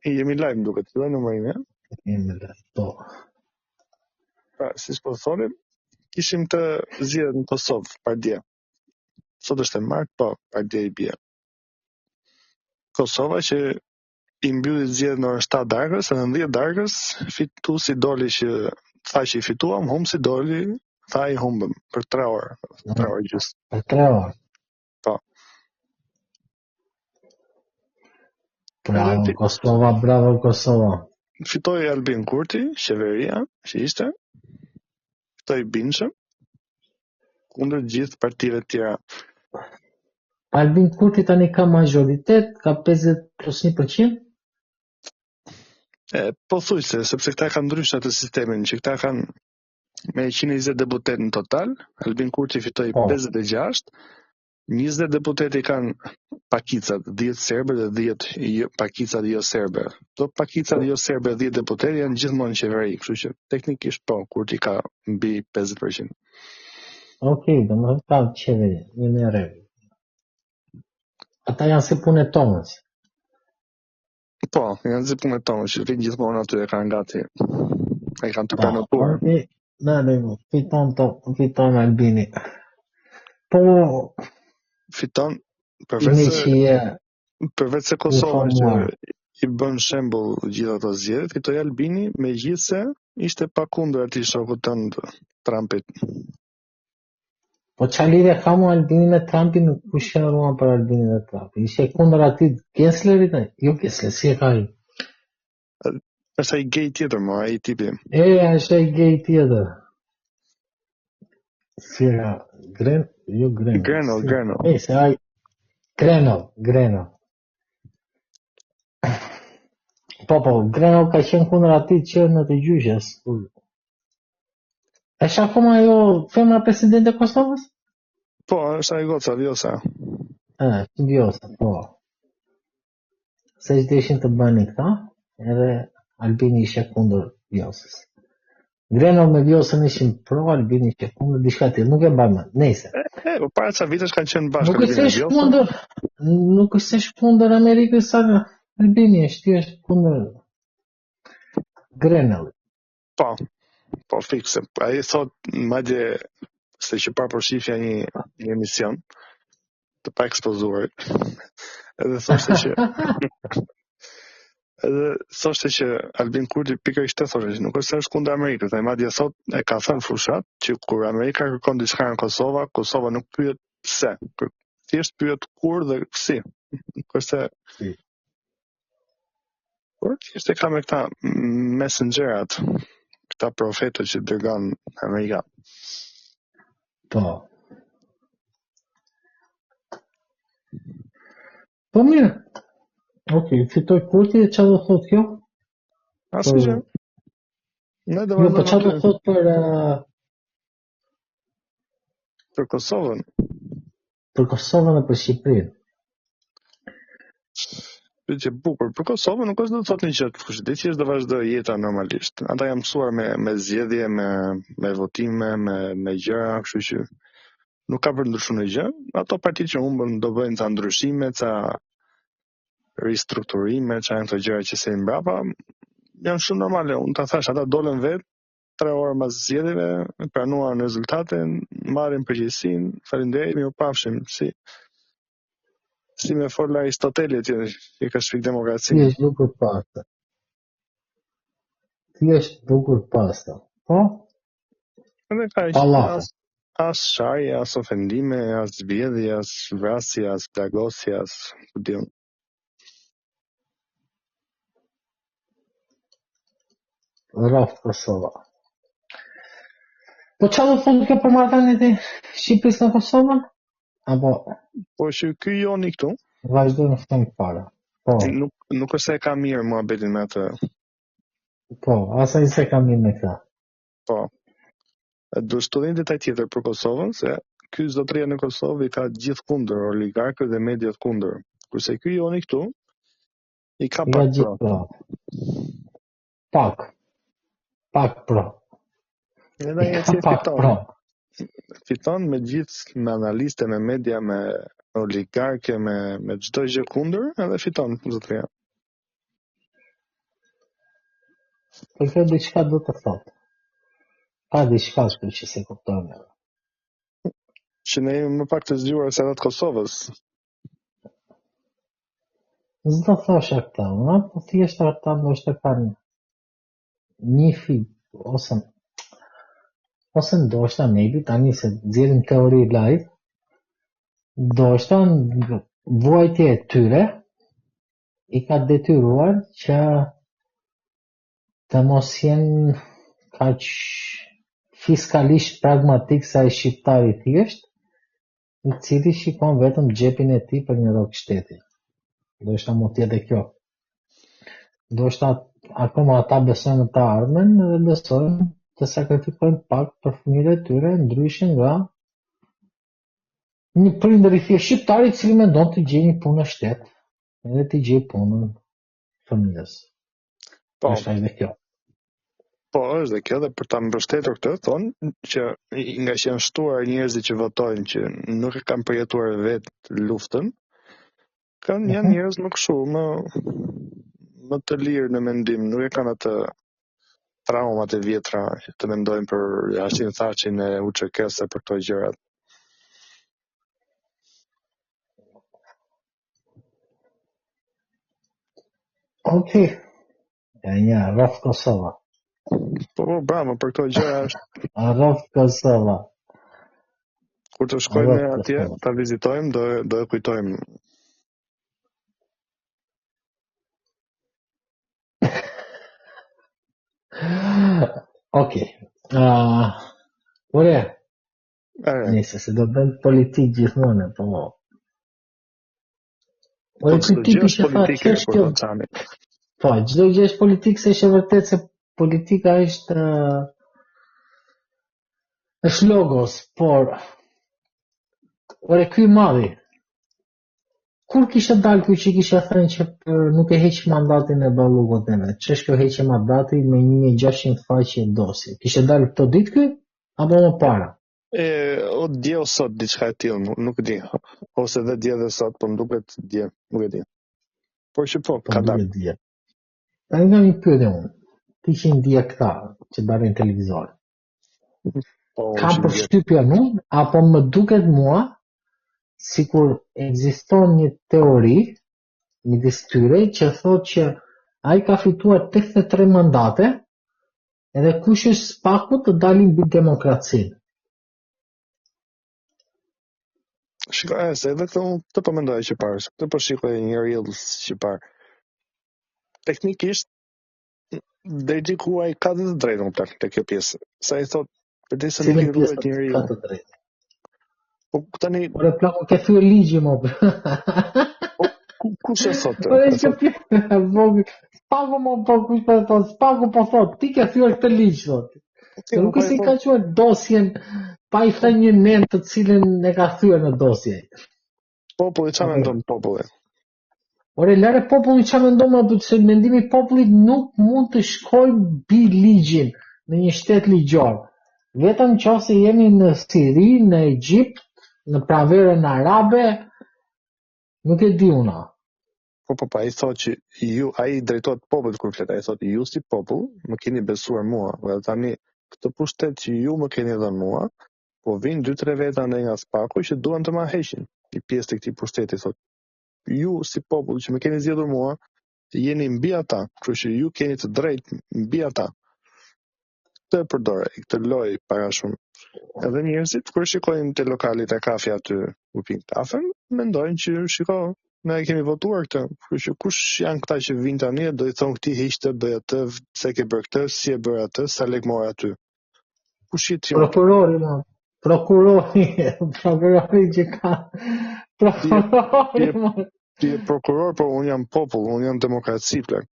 Jemi live duket, filloi numërim, ja? Jemi live, po. Pra, siç po thonim, kishim të zgjedhur në Kosovë pardje. Sot është e martë, po, pardje i bie. Kosova që i mbylli zgjedhjen në orën 7 darkës, në 10 darkës fituesi doli që tha që i fituam, humbsi doli, tha i humbëm për 3 orë, 3 orë gjys. Për 3 orë. Po. Bravo Kosova, bravo Kosova. Fitoi Albin Kurti, qeveria që ishte. Fitoi Binçëm kundër gjithë partive të tjera. Albin Kurti tani ka majoritet, ka 50+1%? Po thuj se, sepse këta kanë ndryshe të sistemin, që këta kanë me 120 deputet në total, Albin Kurti fitoi 56, 20 deputeti kanë pakicat, 10 serbe dhe 10 pakicat jo serbe. Do pakicat jo serbe 10 deputeti janë gjithmonë në qeveri, kështu që teknikisht po, Kurti ka mbi 50%. Okej, do më ka qeveri, jemi rregull. Ata janë si punëtonës. Po, janë si punëtonës, që vinë gjithmonë aty e kanë gati. E kanë të pranotuar. Fiton Albini. Po fiton përveç se Kosova që i bën shembull gjithë ato zgjedhjet, fitoi Albini, megjithse ishte pakundër atij shokut tënd Trumpit. Po çfarë lidhje ka mu Albini me Trumpin, kush e ruan për Albinin dhe Trumpin? Ishte kundër atij Genslerit? Jo Gensler, si e ka ai? Është ai gay tjetër, mo, ai tipi. Është ai gay tjetër. Si era Grenell. Se ai Grenell. Po, Grenell ka qenë kundër atij që në të gjyqës. Është akoma ajo femra presidente e Kosovës? Po, është ai goca Vjosa. Vjosa, po. Se që ishin të bëni këta, edhe Albini ishe kundër Vjosës. Grenell me Vjosën ishin pro, Albini ishe kundër, diçka tjetër, nuk e mbaj mend, nejse. Po para ca vitesh kanë qenë bashkë Albini dhe Vjosa. Nuk është kundër Amerikës sa Albini është kundër Grenell. Po fikse. Ai thot madje se që pa përshifja një emision të pa ekspozuar. Edhe thoshte që Albin Kurti pikërisht thoshte që nuk është se është kundër Amerikës, ai madje thot e ka thënë fushat që kur Amerika kërkon diçka në Kosova, Kosova nuk pyet pse, thjesht pyet kur dhe si. Nuk është se por thjesht e ka me këta messengerat, këta profetët që dërgon Amerika. Po mirë. Okej, fitoi Kurti e çfarë do thotë kjo? Asgjë. Ne do po çfarë do thotë për Kosovën? Për Kosovën dhe për Shqipërinë. Pyetje bukur. Për Kosovën nuk është do të thotë një gjë të fushë, thjesht do vazhdo jeta normalisht. Ata janë mësuar me zgjedhje, me votime, me gjëra, kështu që nuk ka për ndryshuar një gjë. Ato partitë që humbën do bëjnë ca ndryshime, ca ristrukturime, ca janë këto gjëra që se mbrapa, janë shumë normale. Unë ta thash, ata dolën vetë 3 orë pas zgjedhjeve, pranuan rezultatin, marrin përgjegjësinë, faleminderit, mirupafshim, si me fol Aristoteli që ka shpik demokraci. Ti është bukur pasta. Po? Edhe ka as shaj, as ofendime, as zbjedhje, as vrasje, as plagosje, as diun. Raft Kosova. Po çfarë do thonë kjo për marrëdhëniet e Shqipërisë në Kosovën? Po që ky joni këtu vazhdojnë të them para. Po. Nuk është se e ka mirë muhabetin me atë. Po, asaj se ka mirë me këtë. Po. Do studhin detaj tjetër për Kosovën, se ky zotëria në Kosovë i ka gjithë kundër, oligarkët dhe mediat kundër. Kurse ky joni këtu i ka pak pro. Pak pro. Edhe ai fiton. Fiton me gjithë, me analiste, me media, me oligarke, me çdo gjë kundër, edhe fiton zotëria. Për kjo diçka do të thotë. Ka diçka këtu që se kuptojmë. Që ne jemi më pak të zgjuar se ata të Kosovës. S'do thosha këta, po thjesht ata ndoshta kanë një fit ose ndoshta maybe tani se nxjerrim teori live, ndoshta vuajtja e tyre i ka detyruar që të mos jenë kaq fiskalisht pragmatik sa i shqiptari thjesht, i cili shikon vetëm xhepin e tij për një rrok shteti. Ndoshta mund të jetë kjo. Ndoshta akoma ata besojnë të ardhmen dhe besojnë të sakrifikojnë pak për fëmijët e tyre, ndryshe nga një prindër i thjesht shqiptar i cili mendon të gjejë një punë në shtet, edhe të gjejë punën fëmijës. Po, Është edhe kjo. po është dhe kjo, dhe për ta mbështetur këtë thonë që nga që janë shtuar njerëzit që votojnë që nuk e kanë përjetuar vetë luftën, janë njerëz më kështu, më të lirë në mendim, nuk e kanë atë traumat e vjetra që të mendojnë për Hashim Thaqin e UÇK-s për këto gjërat. Okej. Ja, rraf Kosova. Po, bravo, për këto gjëra është. Rraf Kosova. Kur të shkojmë atje, ta vizitojmë, do e kujtojmë. Okej. Ore, nëse se do bëjmë politik gjithmonë, po. Ore, ky tipi që tha ç'është kjo? Po, çdo gjë është politikë, se është vërtet se politika është logos, por ore ky madhi. Kur kishte dalë ky që kisha thënë që nuk e heq mandatin e Ballugut neve? Ç'është kjo heqje mandati me 1600 faqe dosje? Kishte dalë këto ditë ky apo më para? O dje o sot diçka e tillë, nuk di. Ose dhe dje dhe sot, po më duket dje, nuk e di. Por që po, ka dalë. Tani nga një pyetje unë. Ti që ndje këta që dalin televizor. Kam përshtypjen unë, apo më duket mua sikur ekziston një teori midis tyre që thotë që ai ka fituar 83 mandate, edhe kush është spaku të dalin mbi demokracinë. Shikoj, se edhe këtë po mendoj që parë, këtë po shikoj një reel që parë. Teknikisht deri diku ai ka të drejtën te kjo pjesë. Sa i thotë, përdesë nuk i ruhet njeriu. Ka të drejtë. Po tani ore plako ke thyer ligji më. Kush e thotë? Ore spaku më po kush po thotë? Spaku po thotë, ti ke thyer këtë ligj thotë. Nuk është i ka quar dosjen pa i thënë një nen të cilën e ka thyer në dosje. Populli çfarë mendon populli? Ore lare populli çfarë mendon, se mendimi i popullit nuk mund të shkojë mbi ligjin në një shtet ligjor. Vetëm nëse jemi në Siri, në Egjipt, në praverën arabe, nuk e di una. Po, ai thotë që ai drejtohet popullit kur flet, ai thotë ju si popull më keni besuar mua, dhe tani këtë pushtet që ju më keni dhënë mua, po vinë 2-3 veta nga spaku që duan të ma heqin. Një pjesë të këtij pushteti thotë. Ju si popull që më keni zgjedhur mua, jeni mbi ata, kështu që ju keni të drejtë mbi ata. Këtë përdore, këtë loj para shumë. Edhe njerëzit kur shikojnë te lokalit e kafe aty u pin kafen, mendojnë që shiko, ne kemi votuar këtë. Kështu që kush janë këta që vinë tani do i thonë këtij hiqte, bëj atë, se ke bër këtë, si e bër atë, sa lek mor aty. Kush i thon? Prokurori që ka. Ti je prokuror, po unë jam popull, unë jam demokraci plak.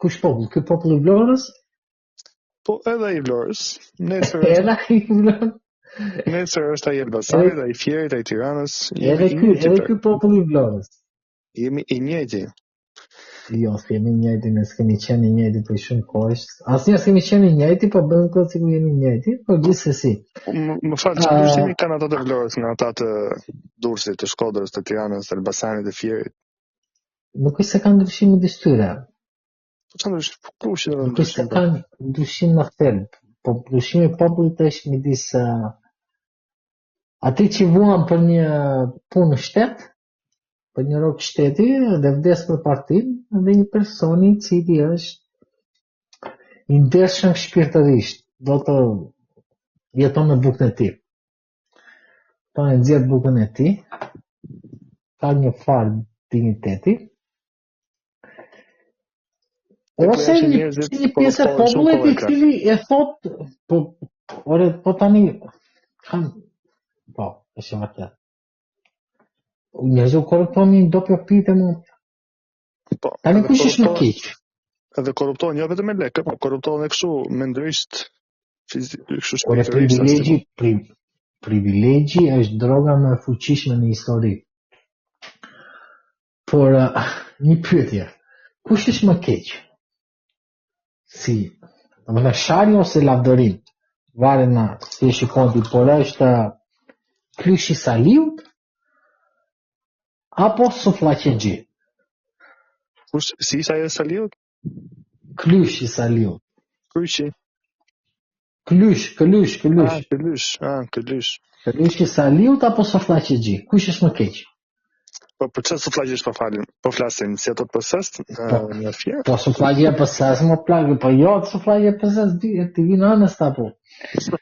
Kush popull? Ky popull i Vlorës? Po edhe i Vlorës. Nesër është ai Elbasanit, ai Fierit, ai Tiranës. Edhe ky popull i Vlorës. Jemi i njëjti. Jo, s'kemi njëjti, ne s'kemi qenë njëjti për shumë kohë. Asnjë s'kemi qenë njëjti, po bëjmë këtë sikur jemi njëjti, po gjithsesi. Më fal, çfarë kanë ata të Vlorës nga ata të Durrësit, të Shkodrës, të Tiranës, të Elbasanit, të Fierit? nuk është se kanë ndryshim midis tyre. Po çfarë është kush që Nuk është se kanë ndryshim në thelb, po ndryshimi i popullit është midis atij që vuan për një punë në shtet, për një rrok shteti dhe vdes për partinë, dhe një personi i cili është i ndershëm shpirtërisht, do të jeton me bukën e tij. Pa e nxjerr bukën e tij, ka një farë digniteti, ose një pjesë e popullit i cili e thot, po tani po, është vërtet. Njerëzit korruptonin doppio pite më. Tani kush është më keq? Edhe korruptohen jo vetëm me lekë, po korruptohen edhe kështu mendrisht, kështu shpirtërisht. Privilegji është droga më e fuqishme në histori. Por një pyetje, kush është më keq? Si, domethënë shari ose lavdërim? Varet nga si e shikon ti, por është Klyshi Saliut apo sufllaqegji? Kush si sa e Saliut? Klyshi Saliut. Klyshi. Klysh. Klysh. Klyshi Saliut apo sufllaqegji? Kush është më keq? Po për çfarë sufllaqesh po falim? Po flasim si ato PS-s në fjalë. Po sufllaqja PS-s më plagë, po jo sufllaqja PS-s ti vjen anës apo.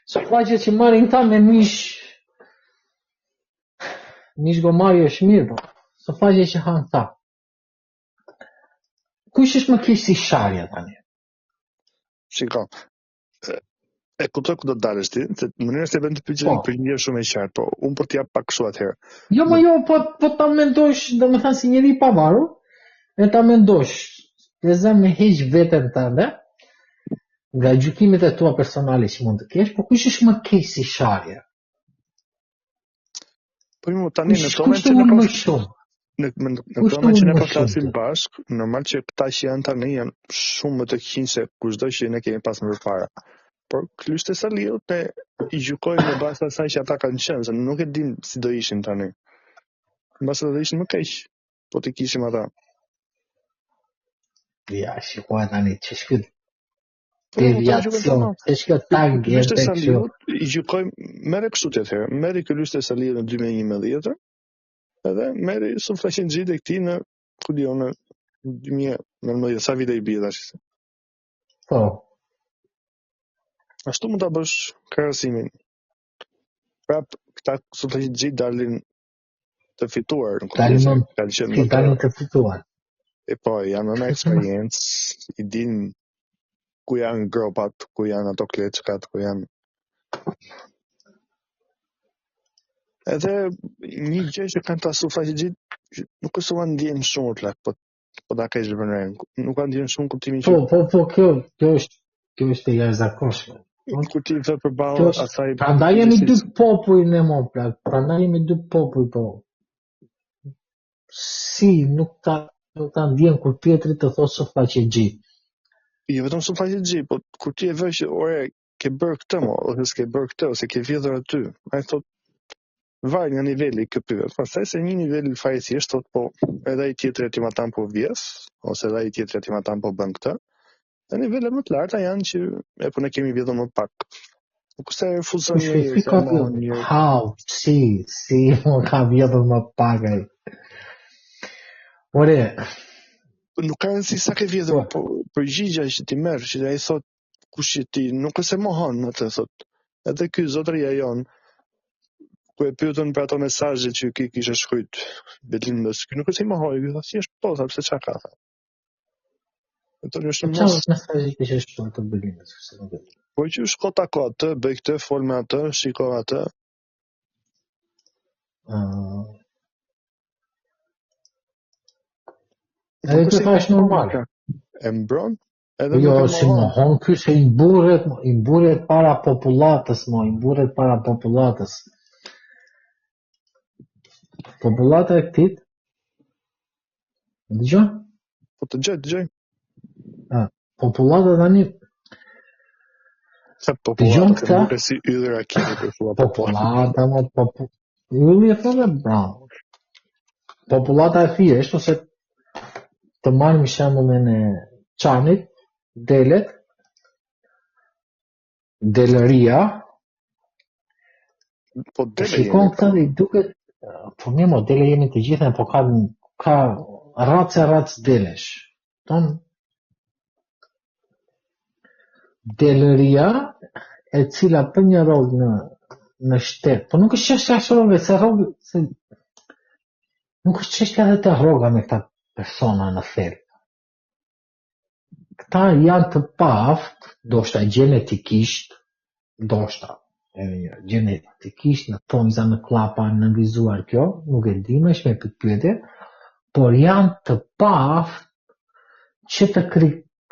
Sufllaqja që marrin ta me mish gomari është mirë, po. Sufllaqja që han ta. Kush është më keq si sharja tani? Shiko. E kuptoj ku do të dalësh ti, se në mënyrë se vend të përgjigje shumë e qartë, po unë po t'jap pak kështu atëherë. Jo, po ta mendosh, domethënë si njeri i pavarur, e ta mendosh, e zëm me heq veten tënde, nga gjykimet e tua personale që mund të kesh, po kush është më keq si sharje? Po më tani në tonë që ne po flasim bashk, normal që këta që janë tani janë shumë më të këqij se kushdo që ne kemi pas më përpara. Por Klyshi Saliut ne i gjykojmë në bazë asaj që ata kanë qenë, se nuk e dim si do ishin tani. Mbas do ishin më keq, po ti kishim ata. Ja, shikoj tani ç'është deviacion, ç'është tag Klyshi Saliut i gjykojmë merre kështu atëherë, merri Klyshi Saliut në 2011, edhe merri sufllaqegji e këtij në ku diun në 2019, sa vite i bie tash. Po. Ashtu mund ta bësh krahasimin. Prap këta sufllaqegji dalin të fituar, dalin të fituar. E po, janë në eksperiencë, i din ku janë gropat, ku janë ato kleçkat, ku janë. Edhe një gjë që kanë ta sufllaqegjit, nuk është se u ndjen shumë plak, po ta kesh vënë. Nuk kanë ndjen shumë kuptimin që. Po, kjo është e jashtëzakonshme. Kur ti vë përballë asaj. Prandaj jemi dy popull në më plak. Prandaj jemi dy popull po. Si nuk ta ndjen kur tjetri të thotë sufllaqegji. Jo vetëm sufllaqegji, po kur ti e vë që ore ke bër këtë mo, ose s'ke bër këtë, ose ke vjedhur aty. Ai thotë varet nga niveli i këtyre. Pastaj se një nivel fajësisht thotë po, edhe ai tjetri aty ma tan po vjes, ose edhe ai tjetri aty ma tan po bën këtë. Dhe nivelet më të larta janë që po ne kemi vjedhur më pak. Nuk se funksionon How? Si më ka vjedhur më pak ai. Ore, nuk ka rëndësi sa ke vjedhur, po përgjigja që ti merr, që ai thot kush je ti, nuk është se mohon atë thot. Edhe ky zotëria jon ku e pyetën për ato mesazhe që kishe shkruajt Betlin Mos, ky nuk është se mohoi, ky thotë si është po, sepse çka ka. Ato është mos mesazhi që është shkruar të Belinës, se nuk e di. Po që shko tako atë, bëj këtë, fol me atë, shiko atë. Edhe të thash normal. E mbron? Jo, si mohon ky se i mburret para popullatës, Popullata e këtit? Dëgjoj? Po të dëgjoj. Popullata tani popullata nuk e si ylli raketi për popullata ylli e thonë bravo. Popullata e thjesht ose të marrim shembullin e Çanit, delet, delëria, Po të dele shikon jemi. këtë dhe i duket, po një modele jemi të gjitha, po ka rac delesh. Ton, delëria e cila për një rol në shtet, po nuk është çështja e rrogëve, se nuk është çështja edhe të rroga me këta persona në thelb. Këta janë të paaft, ndoshta gjenetikisht, gjenetikisht në thonjza, në klapa, në vizuar kjo, nuk e di më shme për pyetje, por janë të paaft që të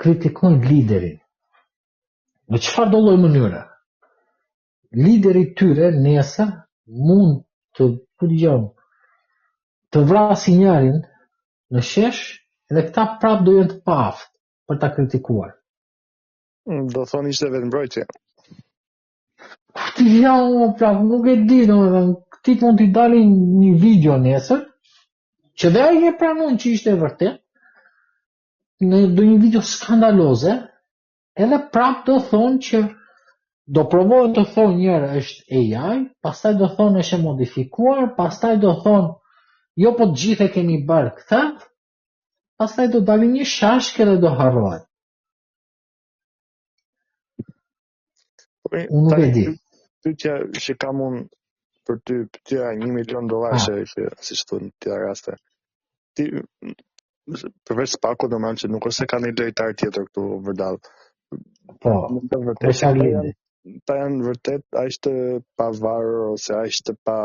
kritikojnë liderin. Në çfarë do lloj mënyre? Lideri tyre nesër mund të vrasi njërin në shesh dhe këta prap do jenë të paaft për ta kritikuar. Do thonë ishte vetë mbrojtje. Ja, prap, nuk e di, ti mund t'i dalin një video nesër, që dhe ai e pranon që ishte vërtet, në një video skandaloze, edhe prap do thonë që do provojnë të thonë njërë është AI, pastaj do thonë është e modifikuar, pastaj do thonë jo po të gjithë e kemi bërë këta, pastaj do dalin një shashkë dhe do harrohet. Unë nuk e di. Pyetja që kam unë për ty, pyetja $1 milion që si thonë tja raste. Ti përveç Spaku domethënë që nuk është se ka një lojtar tjetër këtu vërdall. Po, ta janë vërtet aq të pavarur ose aq të pa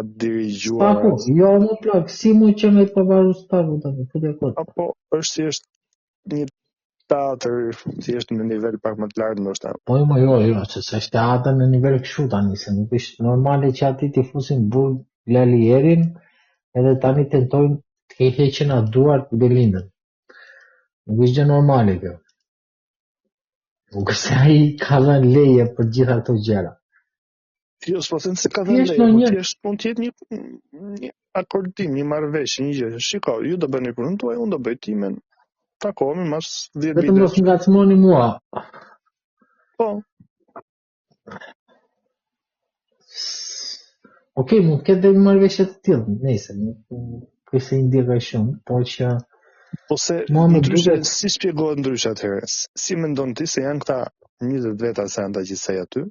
dirigjuar. Spaku, jo më plak, si mu që me të pavarur Spaku tani, po dhe kot. Apo është thjesht një teatr, thjesht në nivel pak më të lartë ndoshta. Po jo, se është teatr në nivel kështu tani, se nuk është normale që aty t'i fusin burg Lalierin, edhe tani tentojnë të heqin atë duart Belindën. Nuk është gjë normale kjo. Nuk është se ai ka dhënë leje për gjitha këto gjëra. Jo, s'po them se ka dhënë leje, thjesht mund të jetë një akordim, një marrëveshje, një gjë. Shiko, ju do bëni punën tuaj, unë do bëj timen. Takohemi mas 10 vitesh. Vetëm mos ngacmoni mua. Po. Okej, mund të ketë dhe marrëveshje të tillë, nëse nuk është indika shumë, por që po se ndryshe si shpjegohet ndryshe atëherë? Si mendon ti se janë këta 20 veta se janë ta gjithsej aty?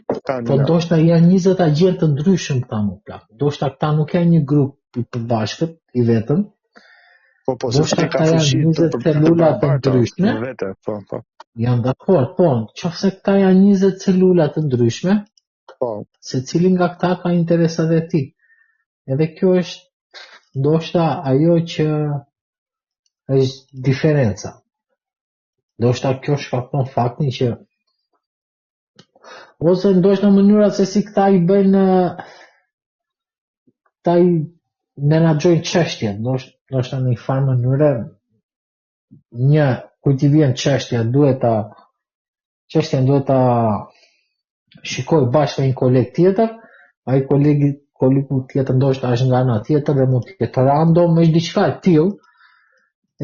Po ndoshta janë 20 agjentë të ndryshëm këta më plak. Ndoshta këta nuk janë një grup i përbashkët i vetëm. Po ndoshta këta janë 20 celula të ndryshme. Po. Janë dakord, po. Qofse këta janë 20 celula të ndryshme, po. Secili nga këta ka interesat e tij. Edhe kjo është ndoshta ajo që është diferenca. Ndoshta kjo shkakton faktin që ose ndoshta mënyra se si këta i bëjnë, këta i menaxhojnë çështjen, ndoshta në një farë mënyre një kujt i vjen çështja duhet ta shikoj bashkë me një koleg tjetër, ai kolegu tjetër ndoshta është nga ana tjetër dhe mund të ketë random me diçka e tillë,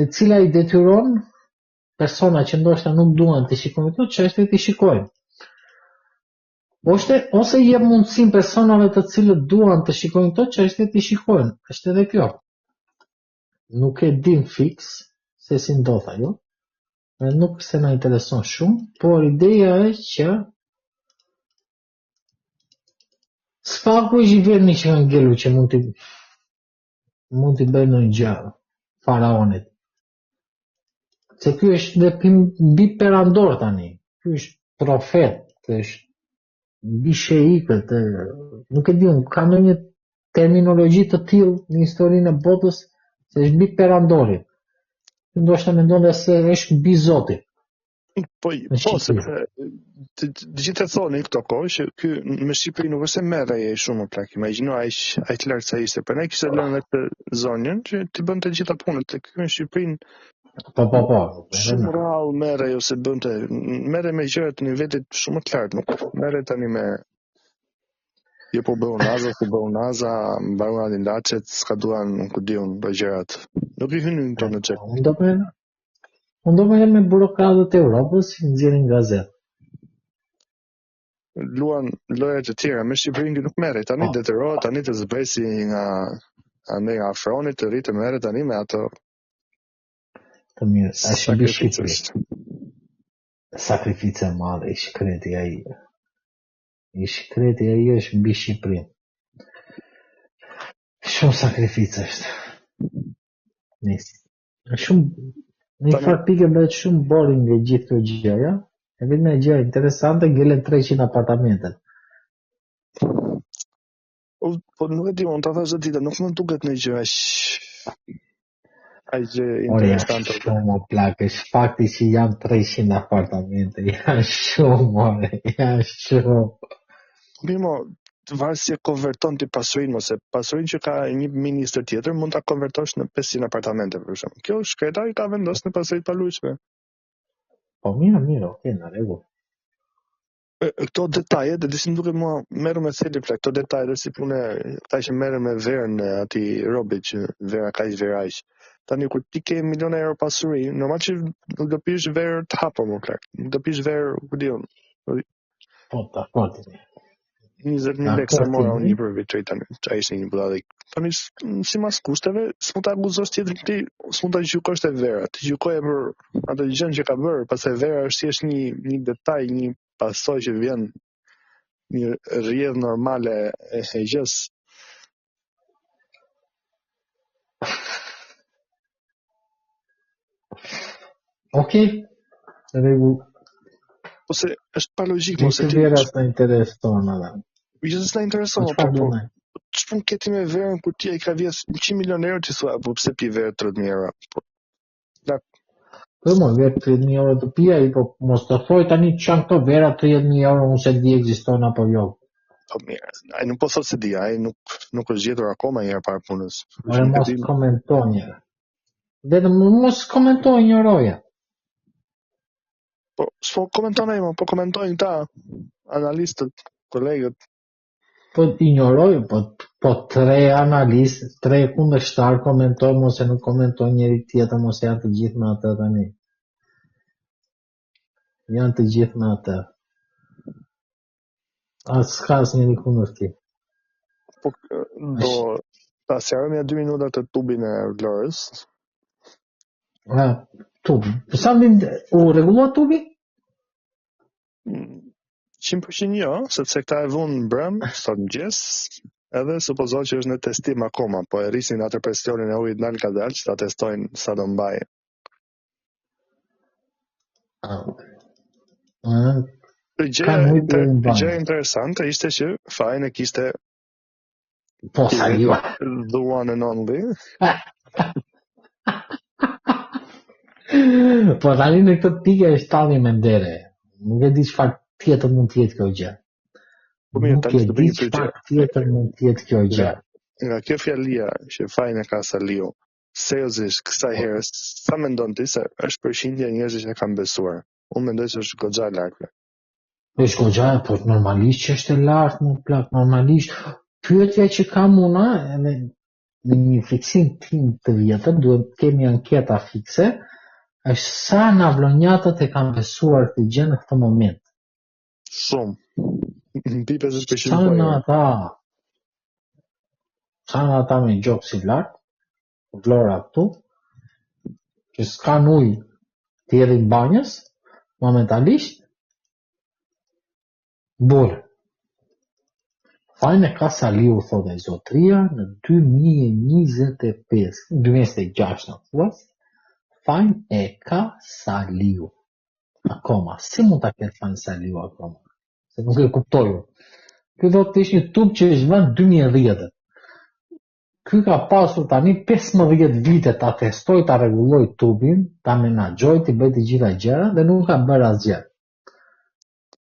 e cila i detyron persona që ndoshta nuk duan të shikojnë këto çështje të shikojnë. Ose i jep mundësinë personave të cilët duan të shikojnë këto çështje të shikojnë. Është edhe kjo. Nuk e dim fiks se si ndodh ajo. Nuk se na intereson shumë, por ideja është që Spaku është i vetmi që ka ngelu që mund t'i bëjë ndonjë gjë faraonit. Se ky është dhe mbi perandor tani. Ky është profet, është mbi sheikët, nuk e di unë, ka ndonjë terminologji të tillë në historinë e botës se është mbi perandorit. Ndoshta mendon se është mbi Zotit. Po, sepse të gjithë e thonin këto kohë që ky me Shqipëri nuk është se merrej shumë plak. Imagjino aq lart sa ishte, për ne kishte lënë këtë zonën që ti bënte gjitha punët, tek ky në Shqipërinë. Po. Shumë rrallë merrej ose bënte, merrej me gjëra të nivelit shumë të lartë, nuk merrej tani me Jo po bëu naza, mbaron atë laçet, s'ka duan, nuk e diun do gjërat. Nuk i hynin këto në çek. Unë do me burokratët e Europës që nxjerrin gazetë. Luan lojë të tjera me Shqipërinë nuk merret. Tani detyrohet tani të zbresi nga afroni të rritë merret tani me ato të mirë. Është mbi Shqipëri. Sakrificë e madhe i shkreti ai. I shkreti ai është mbi Shqipërinë. Shumë sakrificë është. Nis. Shumë në fakt pikë bëhet shumë boring nga gjithë këto gjëra. E vetëm një gjë interesante, ngelen 300 apartamente. Po nuk e di, unë ta thash ditë, nuk më duket në gjë ai gjë interesante. Shumë plakë, fakti që janë 300 apartamente, janë shumë, janë shumë. Mimo, varet si e konverton ti pasurinë, ose pasurinë që ka një ministër tjetër mund ta konvertosh në 500 apartamente për shembull. Kjo shkretari ka vendosur në pasuri të paluajtshme. Po mirë, okay, në rregull. Këto detaje, dhe disi më duke mua merru me theli plak, këto detaje si punë këta që merren me verën e atij robit që vera kaq veraq. Tani kur ti ke miliona euro pasuri, normal që nuk do pish verë të hapur më plak. Nuk do pish verë, ku diun. Po, dakord. 20.000 lekë mora unë një për vitri tani, që ishte një budallik. Tani, si mas kushteve, s'mund ta akuzosh tjetër ti, s'mund ta gjykosh te vera. Ti gjykoje për atë gjën që ka bërë, pastaj vera është thjesht një detaj, një pasojë që vjen një rrjedh normale e gjës. Okej. Rregull. Ose është pa logjik, mos e di. Vera s'na intereson edhe. Jo s'na intereson, po. Ç'pun keti me verën kur ti ai ka vjes 100 milionë euro ti thua, po pse pi verë 30.000 euro? Po më vetë 30.000 euro të pia, po mos të thoj tani që janë këto vera 30.000 euro, unë se di ekziston apo jo. Po mirë, ai nuk po thot se di, ai nuk është gjetur akoma një herë para punës. Mos komentoj një. Vetëm mos komentoj një roja. Po, s'po komenton ai, po komentojnë ta analistët, kolegët. Po ignoroj, po 3 analistë, 3 kundërshtar komentojnë, mos e nuk komentojnë njëri tjetër, mos janë të gjithë me atë tani. Janë të gjithë me atë. S'ka asnjëri kundër ti. Po do ta sjarojmë 2 minuta të tubin e Vlorës. Tubi. Sa u rregullua tubi? 100% jo, sepse këta e vunë brëm, sot mëngjes, edhe supozohet që është në testim akoma, po e rrisin atë presionin e ujit dal ka dal, që ta testojnë sa do mbajë. Gjë interesante ishte që fajin e kishte po Saliu. The one and only. Po tani në këtë pikë është talli me ndere. Nuk e di çfarë tjetër mund të jetë kjo gjë. Nuk e di çfarë tjetër mund të jetë kjo gjë. Nga kjo fjalia që fajin e ka Saliu, seriozisht kësaj herës, sa mendon ti se është përqindja e njerëzve që kanë besuar? Unë mendoj se është goxha e lartë. Është goxha, po normalisht që është e lartë, më plak, normalisht. Pyetja që kam unë, edhe në një fiksim tim të vjetër, duhet kemi anketa fikse, është sa nga vlonjatët e kanë besuar të gjë në këtë moment. Shumë. Mbi 50%. Sa nga ata me gjokë si lartë, Vlora këtu, që s'kan ujë të jerin banjës, momentalisht, burë. Fajnë e ka Saliu, thotë e zotria, në 2025, 2026 në thuas, fajnë e ka Saliu. Akoma, si mund ta ketë fajnë Saliu akoma? Se nuk e kuptoju. Ky do të ishte një tub që është vënë 2010. Ky ka pasur tani 15 vite ta testoj, ta rregulloj tubin, ta menaxhoj, të bëj të gjitha gjëra dhe nuk ka bërë asgjë.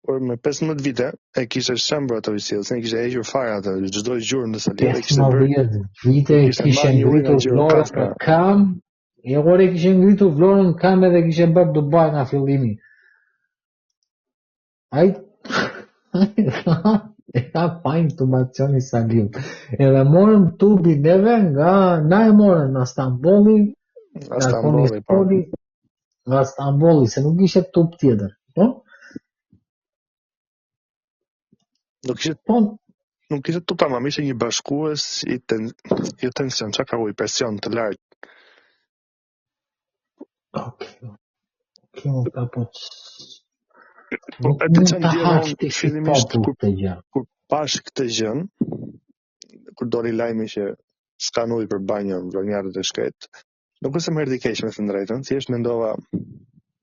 Por me 15 vite e kishte shembur ato vështirësi, ne kishte hequr fare atë çdo gjurmë në Saliu, kishte bërë 15 vite kishte ngritur Vlorën në kam, e ore kishte ngritur Vlorën në kam edhe kishte bërë Dubai nga fillimi. Ai E ka fajn tubacioni Saliut. Edhe morëm tubi neve na e morën nga Stambolli, Nga nga Stambolli, po. Konistoli, nga Stambolli, se nuk ishte tub tjetër. Po? Nuk ishte tub tamam, ishte një bashkues i tension, çka ka ujë, presion të lartë. Nuk ka po... Po, Nuk e të mund qenë të djema haqë unë, të shi fillimisht, popull të gjë. kur pash këtë gjën, kur doli lajmi që s'kan ujë për banjo në vllonjarët e shkret, nuk është se më erdhi keq me të drejtën, thjesht mendova,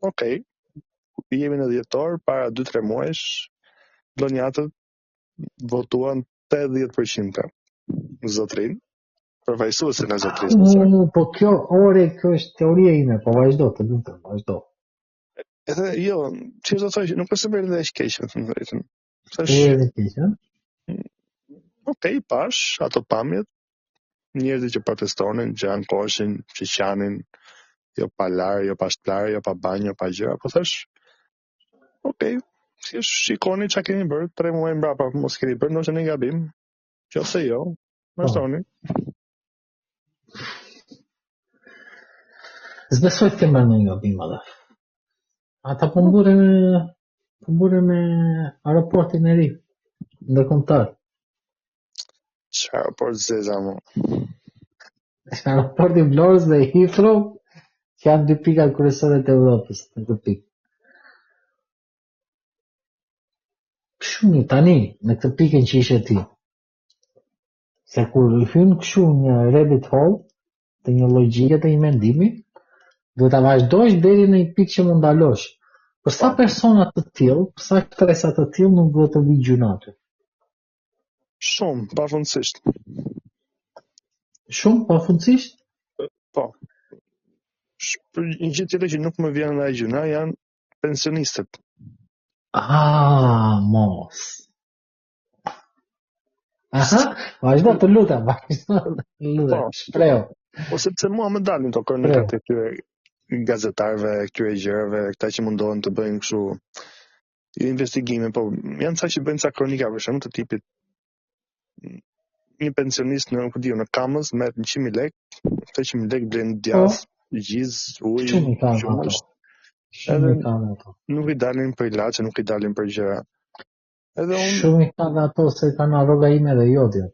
okay, jemi në dhjetor, para 2-3 muajsh, vllonjatët votuan 80% zotrin, përfaqësuesin e zotrisë nëse. Po kjo është teoria ime, po vazhdo, të lutem, vazhdo. Edhe jo, që do të thoj, nuk është se më erdhi as keq me të drejtën. Erdhi keq, ëh? Okej, pash, ato pamjet, njerëzit që protestonin, që ankoheshin, që qanin, jo pa larë, jo pa shplarë, jo pa banjë, jo pa gjëra, po thash, okej, si shikoni çka keni bërë, 3 muaj mbrapa, mos keni bërë, ndoshta ne gabim, qofse jo, vazhdoni. Zbesoj të kemë në një gabim edhe. Ata po mbure me aeroportin e ri, ndërkombëtar. Çfarë aeroport zeza mo? Aeroporti i Vlorës dhe Heathrow, që janë 2 pikat kryesore të Evropës, në këtë pikë. Shumë tani, në këtë pikën që ishe ti. Se kur hyn kështu një rabbit hole, të një logjike të një mendimi, duhet ta vazhdosh deri në një pikë që mund ndalosh. Për sa persona të tillë, për sa stresa të tillë nuk duhet të vi gjuna aty. Shumë, pafundësisht. Shumë, pafundësisht? Po. Një gjë tjetër që nuk më vjen nga gjuna janë pensionistët. Mos. Aha, vazhdo të lutem, shpreo. Po sepse mua më dalin to kronikat e këtyre gazetarëve, këtyre gjërave, këta që mundohen të bëjnë kështu investigime, po janë ca që bëjnë ca kronika për shembull të tipit një pensionist në Kamës merr 100.000 lekë, 100.000 lekë blen djath, gjiz, ujë, shumësh. Edhe nuk i dalin për ilaçe, nuk i dalin për gjëra. Shumë i ka ato se kanë rroga ime dhe jodja.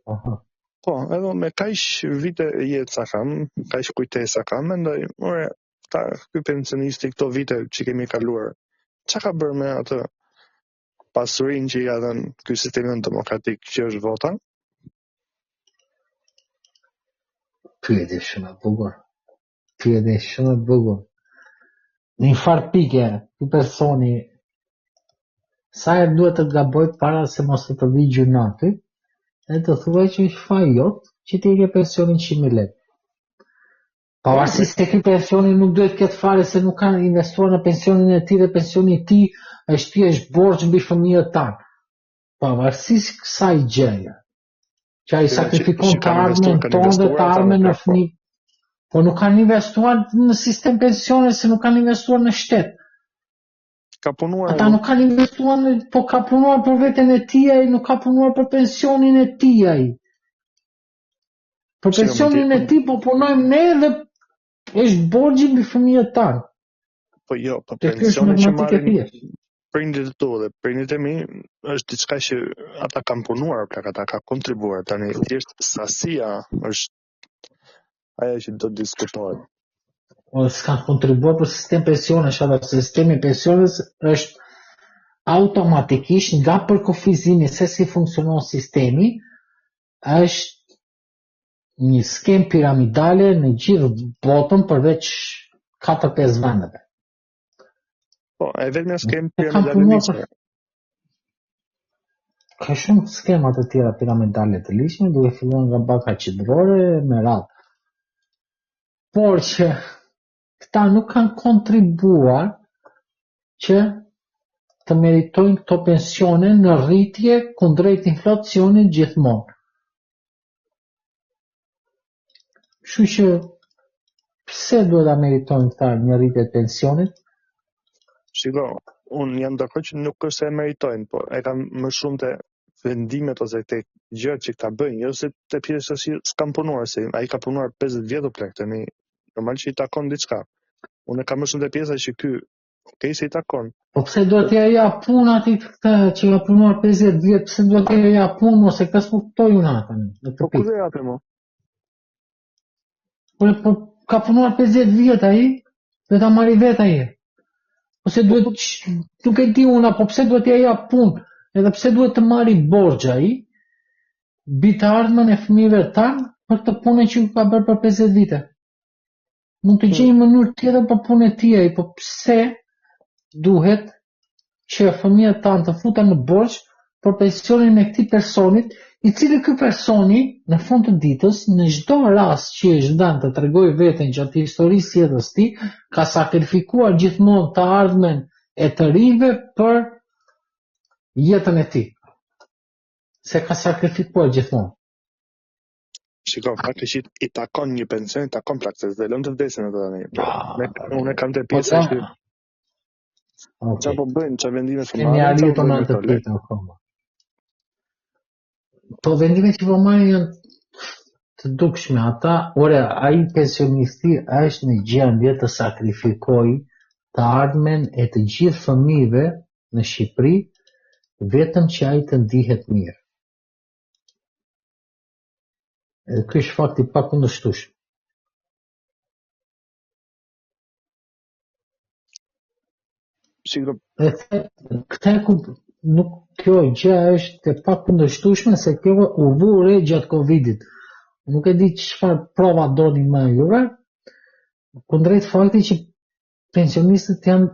Po, edhe me kaq vite jetë sa kam, kaq kujtesa kam, mendoj, ky pensionisti këto vite që kemi kaluar, çka ka bërë me atë pasurinë që i ka dhënë ky sistemi demokratik që është vota? Pyetje shumë e bukur. Në një farë pike, ky personi sa e duhet të gaboj para se mos të vi gjuna aty, e të thuaj që është faj jot që ti ke pensionin 100.000 lekë. Pavarësisht se ky pensioni nuk duhet këtë fare se nuk kanë investuar në pensionin e tij dhe pensioni i tij është thjesht borxh mbi fëmijët tan. Pavarësisht kësaj gjëje, që ai sakrifikon të ardhmen tonë dhe të ardhmen në fëmijë. Po nuk kanë investuar në sistem pensione se nuk kanë investuar në shtet. Ata nuk kanë investuar, po ka punuar për veten e tij, nuk ka punuar për pensionin e tij. Për pensionin e tij po punojmë ne dhe është borxhi mbi fëmijët tanë. Po jo, po pensionin që marrin prindërit e tu dhe prindërit e mi është diçka që ata kanë punuar, ata kanë kontribuar. Tani thjesht sasia është ajo që do të diskutohet. S'ka kontribuar për sistem pensionesh, apo sistemi pensionesh është automatikisht nga përkufizimi se si funksionon sistemi, është një skem piramidale në gjithë botën përveç 4-5 vendeve. Po, e vetëm skem piramidale ligjore. Ka shumë skema të tjera piramidale të ligjshme, duke filluar nga banka qendrore me radhë. Por që këta nuk kanë kontribuar që të meritojnë këto pensione në rritje kundrejt inflacionit gjithmonë. Kështu që pse duhet ta meritojnë këta një rritje të pensionit? Shiko, unë jam dakord që nuk është se e meritojnë, po e kanë më shumë të vendimet ose te gjërat që ta bëjnë, jo se te pjesa si s'kam punuar, se ai ka punuar 50 vjet o plak, tani normal që i takon diçka. Unë kam më shumë te pjesa që ky, okay, se i takon. Po pse duhet t'ja jap punë atij këtë që ka punuar 50 vjet, pse duhet t'ja jap punë ose këtë s'u kuptoj unë atë në këtë Po ku pikë. do japim mo? Po ka punuar 50 vjet ai, do ta marri vet ai. Ose duhet nuk e di unë, po pse duhet t'ja jap punë? Edhe pse duhet të marri borxh ai? Bitë ardhmen e fëmijëve tanë për të punën që ka bërë për 50 vite. Mund të gjejmë mënyrë tjetër për punën e tij ai, po pse duhet që fëmijët tanë të futen në borxh për pensionin e këtij personit, i cili ky personi në fund të ditës, në çdo rast që është dhënë të tregojë veten gjatë historisë së jetës së tij, ka sakrifikuar gjithmonë të ardhmen e të rinjve për jetën e tij. Se ka sakrifikuar gjithmonë. Shiko, fakti që i takon një pension, i takon plak, se s'do lënë të vdesin ato tani. Unë kam të pjesa që çfarë po bëjnë, çfarë vendime të marrin. Kemi arritur në atë pikë akoma. Po vendimet që po marrin janë të dukshme. Ata, ai pensionisti është në gjendje të sakrifikojë të ardhmen e të gjithë fëmijëve në Shqipëri vetëm që ai të ndihet mirë. Edhe ky është fakti pakundërshtueshëm. Kjo gjë është e pakundërshtueshme se kjo u vure gjatë Covidit. Nuk e di çfarë prova doni më juve, kundrejt faktit që pensionistët janë,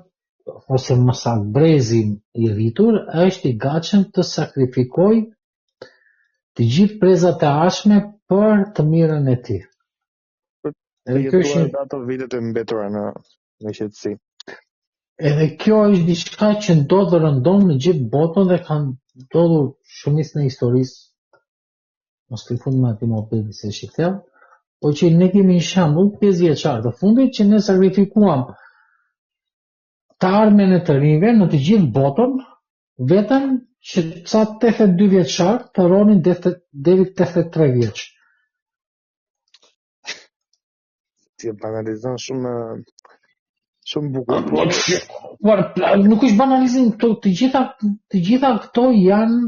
ose më saktë brezi i rritur, është i gatshëm të sakrifikojë të gjithë prezat e ardhshme për të mirën e tij. Edhe kjo është ato vitet e mbetura në qetësi. Edhe kjo është diçka që ndodh rëndom në gjithë botën dhe ka ndodhur shumicën e historisë. Mos të fund me atë mobilin se shiftel, po që ne kemi një shembull 5 vjeçar të fundit që ne sakrifikuam të ardhmen e të rinjve në të gjithë botën, vetëm që ca 82 vjeçar të ronin deri 83 vjeç. Ti e banalizon shumë bukur. Nuk është banalizim, të gjitha këto janë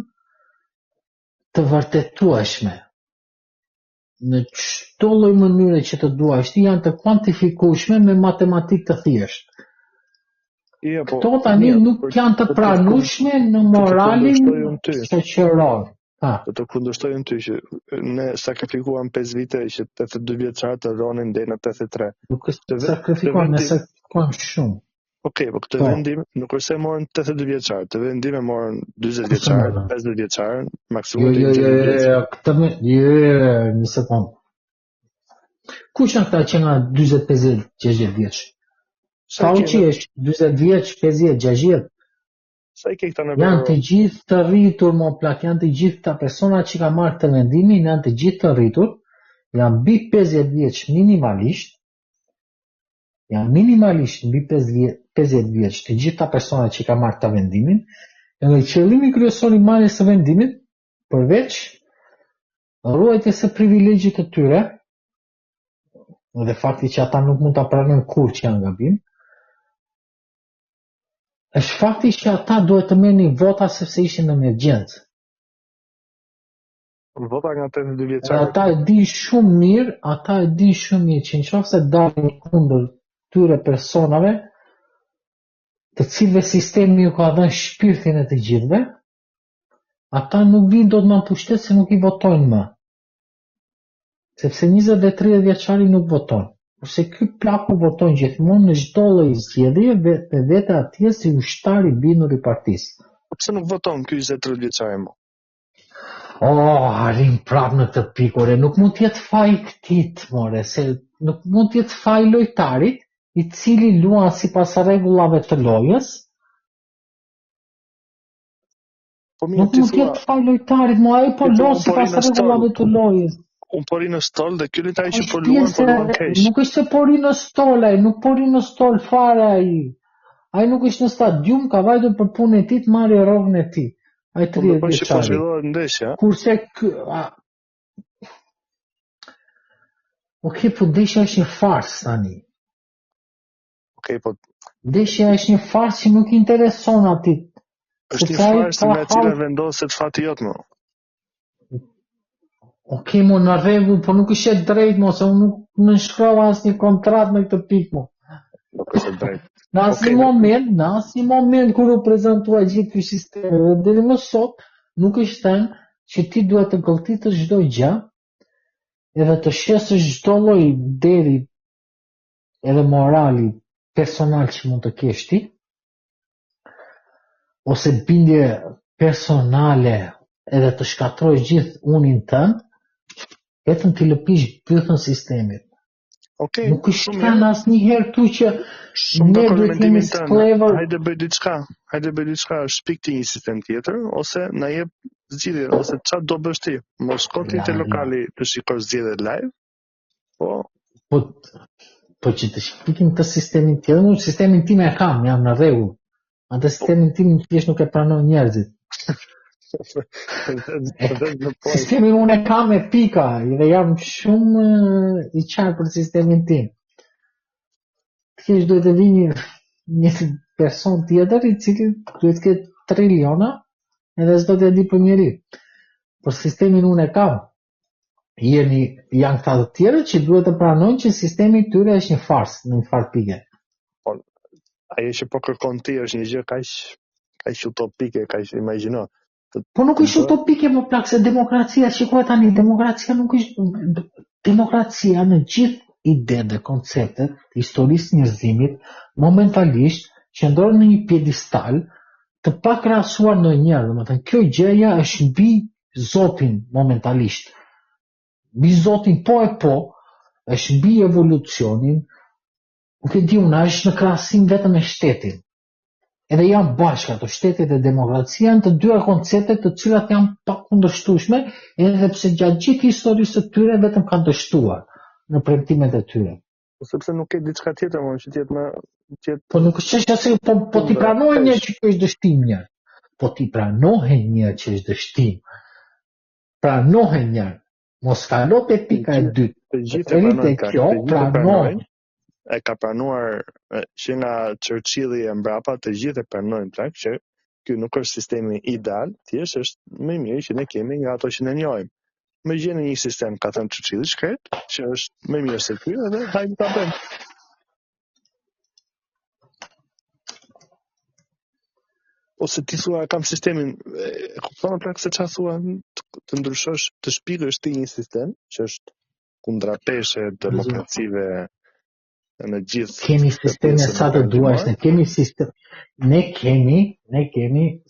të vërtetueshme. Në çdo lloj mënyre që të duash, janë të kuantifikueshme me matematikë të thjeshtë. Këto tani nuk janë të pranueshme në moralin shoqëror. Do të kundërstojnë ty që ne sakrifikuam 5 vite që 82 vjeçar të ronin deri në 83. Nuk është sakrifikuar, ne sakrifikuam shumë. Okej, po këtë vendim nuk është se morën 82 vjeçar, të vendime morën 40 vjeçar, 50 vjeçar, maksimum. Një sekond. Kush janë këta që nga 40, 50, 60 vjeç? Sa që është 40 vjeç, 50, 60? Sa i ke këta në janë të gjithë të rritur, mo plak, janë të gjithë këta persona që ka marrë të vendimin, janë të gjithë të rritur, janë mbi 50 vjeç minimalisht, janë minimalisht mbi 50 vjeç të gjitha personat që ka marrë të vendimin, edhe qëllimi kryesor i marrjes së vendimit, përveç ruajtjes së privilegjit të tyre, dhe fakti që ata nuk mund ta pranojnë kurrë që janë gabim, është fakti që ata duhet të merrnin vota sepse ishin në emergjencë. Vota nga 82 vjeçar. Ata e din shumë mirë që nëse dalin kundër këtyre personave, të cilëve sistemi ju ka dhënë shpirtin e të gjithëve, ata nuk vinë dot më në pushtet se nuk i votojnë më. Sepse 20 dhe 30 vjeçari nuk votojnë. Kurse ky plaku voton gjithmonë në çdo lloj zgjedhje vetë atje si ushtar i bindur i partisë. Pse nuk voton ky 20-30 vjeçari më? Arrim prapë në këtë pikore, nuk mund të jetë faj këtit, more, se nuk mund të jetë faj lojtarit i cili luan sipas rregullave të lojës. Nuk mund të jetë faj lojtarit, ai po luan sipas rregullave të lojës. Unë pori në stol dhe ky lojtar që po luan keq. Nuk është se pori në stol, nuk pori në stol fare ai. Ai nuk është në stadium, ka vajtur për punën e tij të marrë rrogën e tij. ai 30 vjeçari. Ndeshja. Kurse po ndeshja është një farsë tani. Po ndeshja është një farsë që nuk intereson ati. Është një farsë me cila vendoset fati jot më. Mo në rregull, po nuk është e drejtë mo, se unë nuk më shkrova asnjë kontratë me këtë pikë mo. Nuk është e drejtë. Në asnjë moment kur u prezantua gjithë ky sistem, deri më sot nuk është thënë që ti duhet të gëlltitësh çdo gjë, edhe të shesësh çdo lloj deri edhe morali personal që mund të kesh ti, ose bindje personale edhe të shkatrojsh gjithë unin tënd, vetëm ti lëpish bythën sistemit. Nuk është thënë asnjëherë këtu që ne duhet të jemi sklever. Hajde bëj diçka, shpik ti një sistem tjetër, ose na jep zgjidhje, ose çfarë do bësh ti. Mos shkoti te lokali të shikosh zgjedhjet live, po që të shpikim të sistemin tjetër, unë sistemin tim e kam, jam në rregull. Atë sistemin tim thjesht nuk e pranon njerëzit. Sistemin unë e kam e pika, dhe jam shumë i qartë për sistemin tim. Thjesht duhet të vini një person tjetër i cili duhet të ketë triliona edhe s'do t'ja di për njeri. Por sistemin unë e kam. Janë këta të tjerë që duhet të pranojnë që sistemi tyre është një farsë, në një farë pike. Ajo që po kërkon ti është një gjë kaq utopike, kaq imagjino. Po nuk është utopike më plak se demokracia, shikoj tani, demokracia nuk është demokracia në gjithë ide dhe konceptet të historisë njerëzimit momentalisht qëndron në një piedestal të pa krahasuar ndonjëherë, domethënë kjo gjëja është mbi Zotin momentalisht. Mbi Zotin po, është mbi evolucionin, nuk e di unë, është në krahasim vetëm me shtetin. Edhe janë bashkë ato shtetet e demokracia në të dyja konceptet të cilat janë pakundërshtueshme, edhe pse gjatë gjithë historisë së tyre vetëm kanë dështuar në premtimet e tyre. Sepse nuk ke diçka tjetër më që tjetë më Po nuk është çështja se po ti pranohen një që është dështim një. Po ti pranohen një që është dështim. Pranohen një. Mos kalo te pika e dytë. Të gjithë pranojnë. E ka pranuar që nga Churchilli e mbrapa, të gjithë e pranojnë plak që ky nuk është sistemi ideal, thjesht është më mirë që ne kemi nga ato që ne njohim. Më gjeni një sistem, ka thënë Churchilli shkret, që është më mirë se ky, edhe hajde ta bëjmë. Ose ti thua kam sistemin, e kupton plak se çfarë thua, të ndryshosh, të shpikësh ti një sistem që është kundrapeshe demokracive në gjithë. Kemi sisteme sa të duash, ne kemi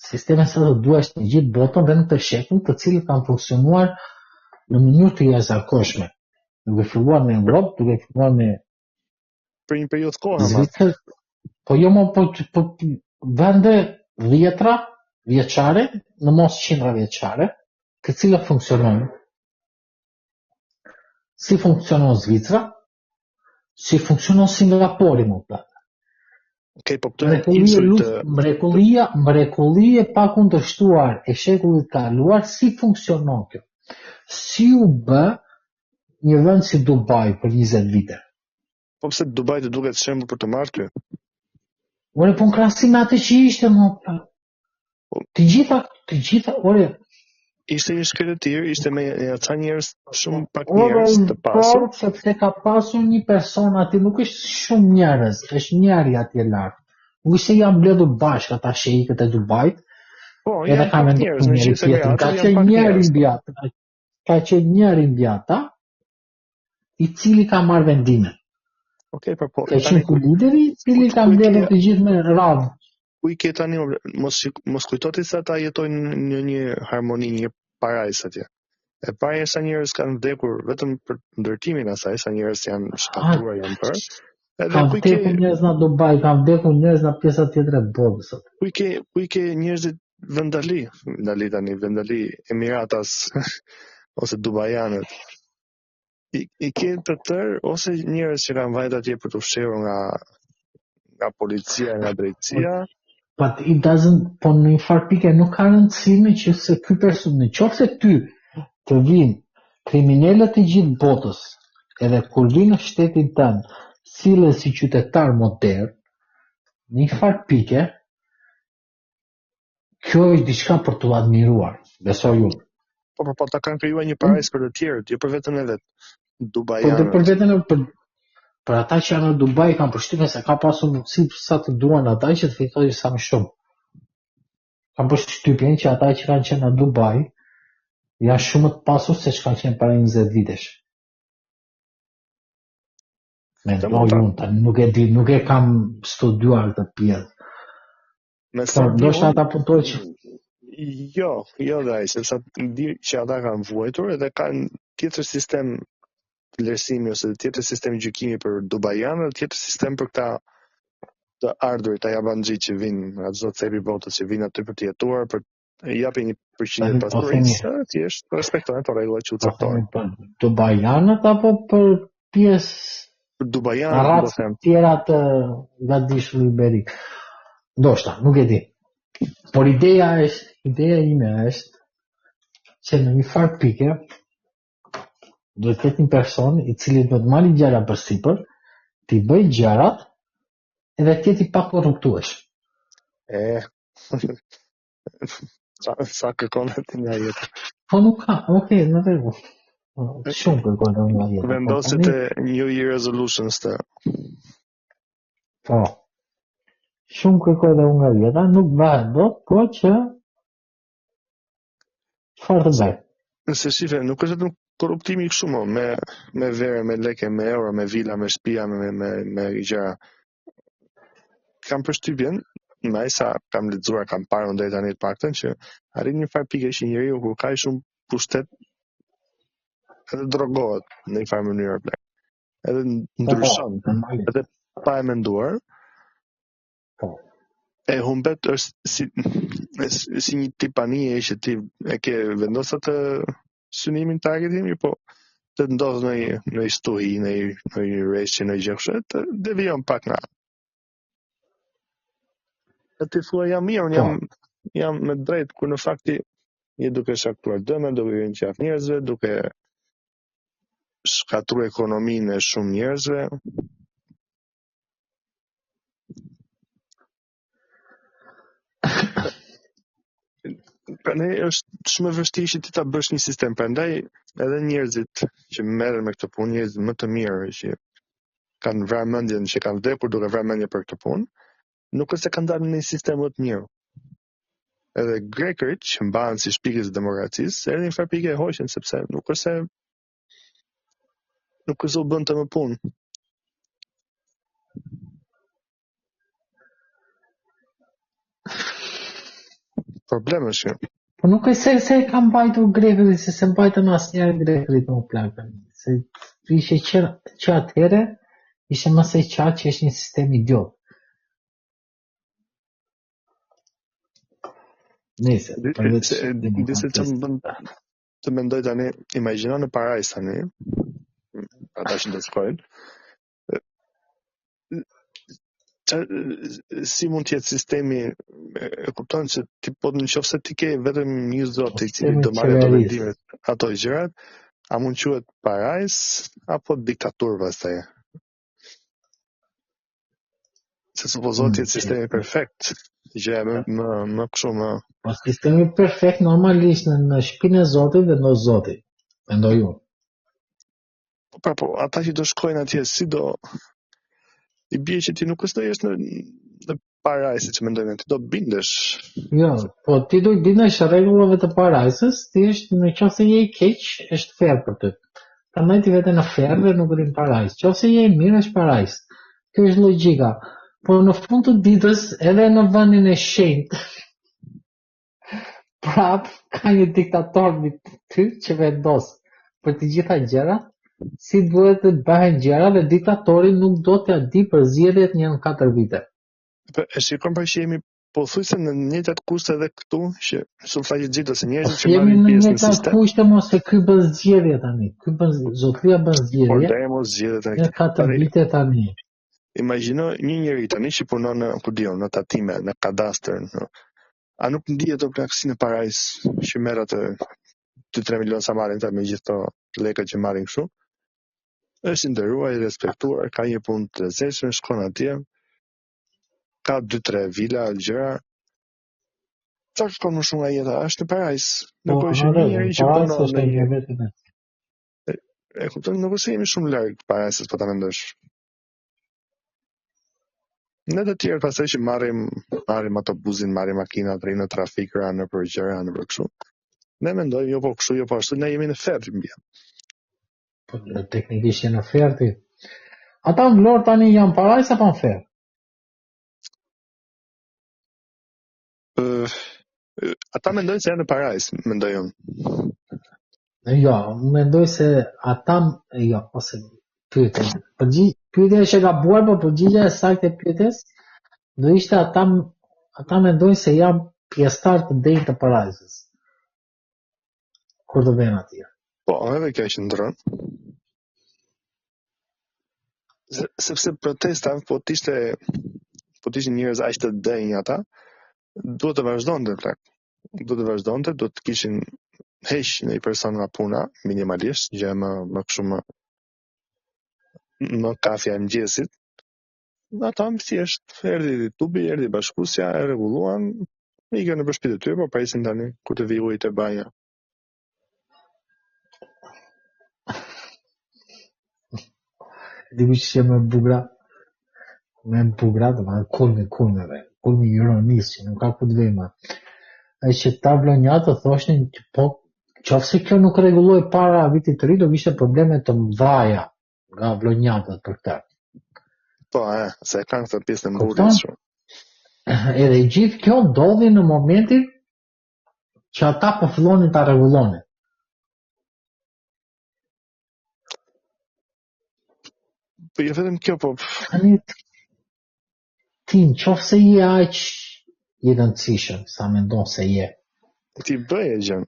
sisteme sa të duash në gjithë botën dhe në të shekull, të cilët kanë funksionuar në mënyrë të jashtëzakonshme. Duke filluar me Europë, duke filluar me për një periudhë kohë, Zvicër, po jo më po vende vjeçare, në mos 100 vjeçare, të cilat funksionojnë. Si funksionon Zvicra, si funksionon Singapori më plata. Mrekullie pa kundërshtuar e shekullit kaluar, si funksionon kjo? Si u bë një vend si Dubai për 20 vite? Po pse Dubai të duket shembull për të marrë kjo? Ore, po në krahasim me atë që ishte më plata. Të gjitha, ore, ishte një shkretëtir, ishte me ca njerëz, shumë pak njerëz të pasur. Por, sepse ka pasur një person aty, nuk është shumë njerëz, është njëri atje lart. Nuk është se janë mbledhur bashkë ata sheikët e Dubait. Po, edhe ka menduar njëri tjetër, ka qenë njëri mbi ata, i cili ka marrë vendime. Po. Ka qenë ku lideri, i cili ka mbledhur të gjithë me radhë. Ku i ke tani, mos kujtoti se ata jetojnë në një harmoni, një parajs atje. E parë sa njerëz kanë vdekur vetëm për ndërtimin e asaj, sa njerëz janë shkatruar, janë bërë. Ka vdekur njerëz në Dubai, ka vdekur njerëz në pjesa tjetër e botës. Ku i ke njerëzit vendali Emiratas ose Dubaianët. I ke të tërë ose njerëz që kanë vajt atje për të fshehur nga policia, nga drejtësia. But it doesn't, po në një farë pike nuk ka rëndësime që se ky person, në qoftë se ty të vinë kriminalët e gjithë botës, edhe kur vinë në shtetin tënë, sillen si qytetar modern, në një farë pike, kjo është diçka për t'u admiruar, besoj unë. Po ta kanë krijuar një parajs për të tjerët, jo për veten e vet. Dubai. Po për veten e për ata që janë në Dubai kanë përshtypjen se ka pasur mundësi sa të duan ata që të fitojnë sa më shumë. Kanë përshtypjen që ata që kanë qenë në Dubai janë shumë të pasur se që kanë qenë para 20 vitesh. Mendoj unë, tani nuk e di, nuk e kam studiuar këtë pjesë. Ndoshta ata puntojnë që Jo, dai, sepse di që ata kanë vuajtur edhe kanë tjetër sistem vlerësimi ose tjetër sistem gjykimi për dubaianë, tjetër sistem për këta të ardhurit, ta jabanxhi që vinë, atë zot sepi votës që vinë aty për të jetuar, për japin një përqindje pasurisë, thjesht respektojnë ato rregulla që u caktojnë. Për dubaianët apo për pjesë për dubaianët, do të them. Tjera të gadishullit iberik. Ndoshta, nuk e di. Por ideja ime është që në një farë pike do të ketë një person i cili do të marrë gjëra përsipër, t'i bëj gjërat edhe të jetë i pakorruptues. Sa kërkon atë nga jeta. Po nuk ka, okay, në rregull. Shumë kërkon nga jeta. Vendoset e New Year resolutions të. Po. Shumë kërkon nga jeta, nuk bëhet dot, po që çfarë të bëj? Nëse shife, nuk është vetëm korruptimi kështu më, me vere, me lekë, me euro, me vila, me shtëpia, me gjëra. Kam përshtypjen, me sa kam lexuar, kam parë ndaj tani të paktën që arrin një farë pike që njeriu kur ka shumë pushtet edhe drogohet në një farë mënyrë plak. Edhe ndryshon, edhe pa e menduar. E humbet është si një tipanie që ti e ke vendosur të synimin targetin, po të ndodh në stuhi, në një rreshtje, në gjë kështu, të devijon pak nga. E ti thua jam mirë, jam me drejt, kur në fakti je duke shkaktuar dëme, duke hyrë në qafë njerëzve, duke shkatruar ekonominë e shumë njerëzve. Prandaj është shumë e vështirë që ti ta bësh një sistem. Prandaj edhe njerëzit që merren me këtë punë, njerëzit më të mirë që kanë vrarë mendjen, që kanë vdekur duke vrarë mendjen për këtë punë, nuk është se kanë dalë në një sistem më të mirë. Edhe grekërit që mbahen si shpikës e demokracisë, edhe një farë pikë e hoqën sepse nuk është u bën të më punë. Problemi është që po nuk është se e kam mbajtur grekërit, se mbajtën asnjëherë grekërit në plakën. Se ishte që atëherë ishte më së qartë që është një sistem idiot. Nëse dise që më bën të mendoj tani, imagjino në parajs tani, ata që ndeskojnë, si mund të jetë sistemi, e kupton që ti po nëse ti ke vetëm një zot i cili do marrë ato vendimet, ato gjërat, a mund quhet parajs apo diktaturë pastaj? Se supozohet të jetë sistemi perfekt, gjë më kështu më. Po sistemi perfekt normalisht në shtëpinë e Zotit vendos Zoti, mendoj unë. Po ata që do shkojnë atje si do i bie që ti nuk është në parajs, siç mendojnë, ti do bindesh. Jo, po ti do bindesh rregullave të parajsës, ti është në qoftë se je i keq, është ferr për ty. Prandaj ti vete në ferr dhe nuk rrin parajs. Qoftë je i mirë është parajs. Kjo është logjika. Po në fund të ditës, edhe në vendin e shenjtë, prap ka një diktator mbi ty që vendos për të gjitha gjërat. Si duhet të bëhen gjëra dhe diktatori nuk do t'ia di për zgjedhjet në 4 vite. E shikon për që jemi pothuajse në njëjtat kushte edhe këtu, që sufragjet gjithë ose njerëzit që marrin pjesë në sistem. Jemi në njëjtat kushte mos se ky bën zgjedhje tani. Ky bën zotëria bën zgjedhje. Por demo zgjedhjet tani. Në 4 vite tani. imagjino një njeri tani që punon në tatime, në kadastër, a nuk ndihet o plak si në parajs që merr atë 2-3 milion sa marrin ta me gjithë to lekët që marrin kështu. Është i nderuar, i respektuar, ka një punë të lezetshme, shkon atje, ka 2-3 vila, gjëra. Çfarë shkon më shumë nga jeta? Është në parajs. Nuk është një njeri që punon në një vetë. E kupton, nuk është jemi shumë larg parajsës, po ta mendosh. Ne të tjerë pastaj që marrim autobusin, marrim makinat, rrinë në trafik, ranë për gjëra, në për kështu. Ne mendojmë jo po kështu, jo po ashtu, ne jemi në ferr mbi. Po teknikisht janë në ferr ti. Ata në Vlorë tani janë parajs apo në ferr? Ata mendojnë se janë në parajs, mendoj unë. Jo, mendoj se ata jo, ose pyetja. Pyetja është e gabuar, po përgjigjja e saktë e pyetjes do ishte ata mendojnë se janë pjesëtar të drejtë të parajsës. Kur do vjen atje. Po, edhe kjo që ndron. Sepse protesta, po t'ishte njerëz aq të denj ata, duhet të vazhdonte plak. Duhet të vazhdonte, duhet të kishin heq një person nga puna minimalisht, gjë më kështu më kafja e mëngjesit. Ata thjesht erdhi tubi, erdhi bashkusja, e rregulluan, ikën në shtëpitë e tyre, po presin tani kur të vijë ujit e banja. Dikush që më bugra, dhe kulmi ironisë që nuk ka ku të vema. E që ta vlonjatë thoshnin që po, qofse kjo nuk rregulloi para vitit të ri, do kishte probleme të mëdha nga vlonjatët për këtë. Po, se kanë këtë pjesë të mburjes shumë. Edhe gjithë kjo ndodhi në momentin që ata po fillonin ta rregullonin. Po jo vetëm kjo, po ti nëse je aq i rëndësishëm sa mendon se je. Ti bëje gjën.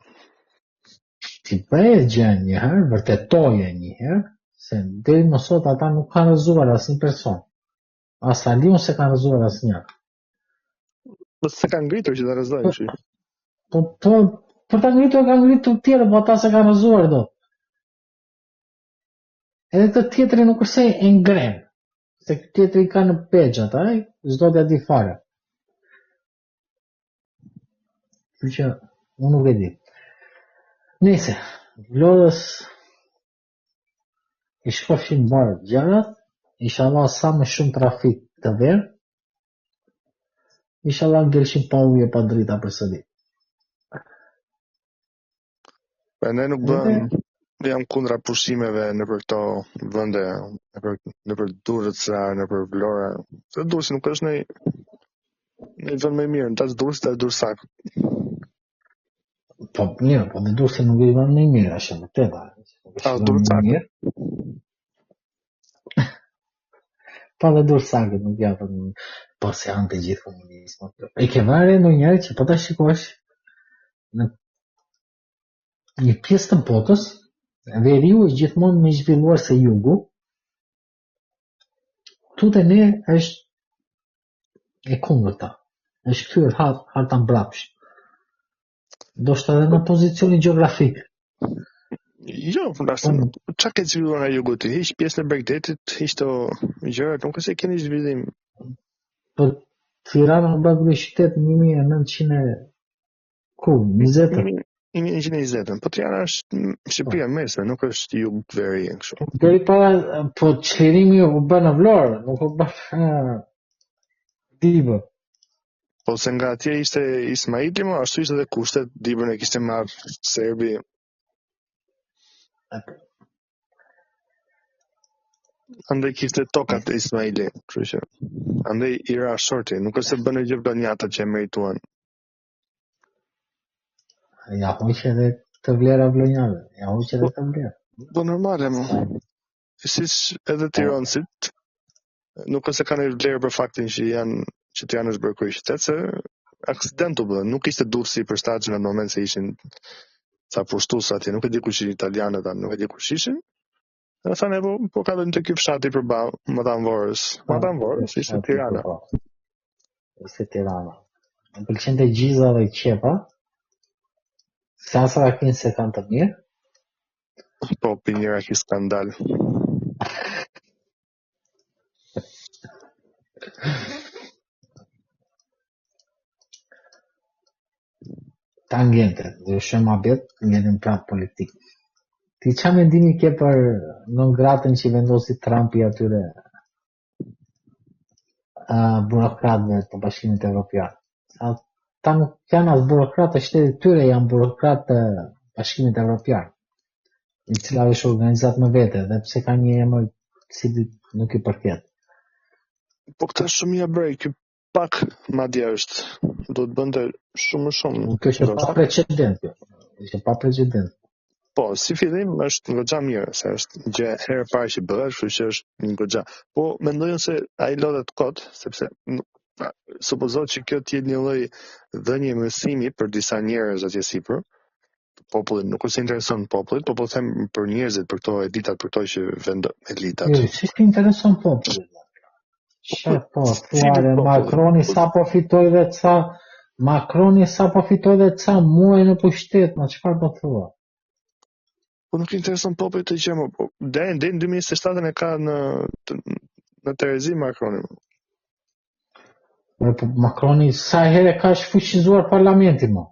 Ti bëje gjën një herë, vërtetoje një herë, se deri më sot ata nuk kanë rrëzuar asnjë person. As Aliun se kanë rrëzuar asnjë. Po se kanë ngritur që ta rrëzojnë shi. Po për ta ngritur kanë ngritur të tjerë, po ata se kanë rrëzuar do. Edhe të tjetëri nuk është se e ngren. Se këtë tjetëri ka në pegjat, çdo t'ja di fare. Që unë nuk e di. Nëse Vlorës i shkofshin marrë gjërat, inshallah sa më shumë trafik të verë, inshallah ngelshin pa ujë pa drita përsëri. Po ne nuk jam kundra pushimeve në për këto vende, në për Durrëca, në për Vlora. Se Durrësi nuk është në vend më mirë, tas Durrësi, tas Durrësak. Po mirë, po në Durrësi nuk është vend më mirë, është vërtet. Durrësak. Pa dhe Durrësak nuk japën po se janë të gjithë komunizmit. E ke varë ndonjëherë që po ta shikosh në një pjesë të botës, veriu është gjithmonë më i zhvilluar se jugu. Tutte ne është e kundërta. Është kthyer harta mbrapsht. Do shta edhe në pozicionin gjeografik. Jo, çka ke zhvilluar nga jugu ti? Hiq pjesën e Bregdetit, hiq to gjërat, nuk është se keni zhvillim. Po Tirana u bë qytet në 1920. 1920, po Tirana është Shqipëria mesme, nuk është jug të veri kështu. Deri para, po çlirimi u bë në Vlorë, nuk u bë Dibër. Po se nga atje ishte Ismaili, mo ashtu ishte edhe kushtet, Dibërn e kishte marrë serbi. Andaj kishte tokat e Ismaili, kështu që andaj i ra shorti, nuk është se bënë gjë vlonjata që e merituan. Ja hoqë edhe të vlera vlonjave, Po normale, mo. Siç edhe tironësit, nuk është se kanë vlerë për faktin që janë është bërë kryeqytet, se aksident u bë, nuk ishte Durrësi i përshtatshëm në moment se ishin ca pushtues atje, nuk e di kush ishin italianët, nuk e di kush ishin. Dhe thane, po kalojmë të ky fshati përballë, Matanvorës. Matanvorës ishte Tirana. Ishte Tirana. Më pëlqente Gjiza dhe Qepa. Sa Rakin se kanë të mirë. Po, Pinjera ki skandal. Tangente, dhe shumë abet, njetën prapë politikë. Ti qa mendimi ke për non gratën që vendosi Trumpi atyre burokratëve të Bashkimit Evropian? Ta nuk janë as burokratë të shtetit tyre, janë burokratë të Bashkimit Evropian, i cila është organizat më vete, dhe pse ka një emër cili nuk i përket. Po këtë është shumë i abrej, ky pak madje është, do të bënte shumë. Kjo është pa precedent, është pa precedent. Po, si fillim është goxha mirë, se është gjë herë parë që bëhet, kështu që është një goxha. Po mendoj se ai lodhet kot, sepse supozohet që kjo të jetë një lloj dhënie mësimi për disa njerëz atje sipër. Popullit nuk është intereson popullit, po them për njerëzit, për këto elitat, për këto që elitat. Si intereson popullit? Po, thuare, Macroni sa po fitoi dhe ca muaj në pushtet, ma çfarë po thua? Po nuk intereson popullit të gjë, deri në 2027 e ka në Terezi Macroni. Macroni sa herë ka shfuqizuar parlamentin, mo?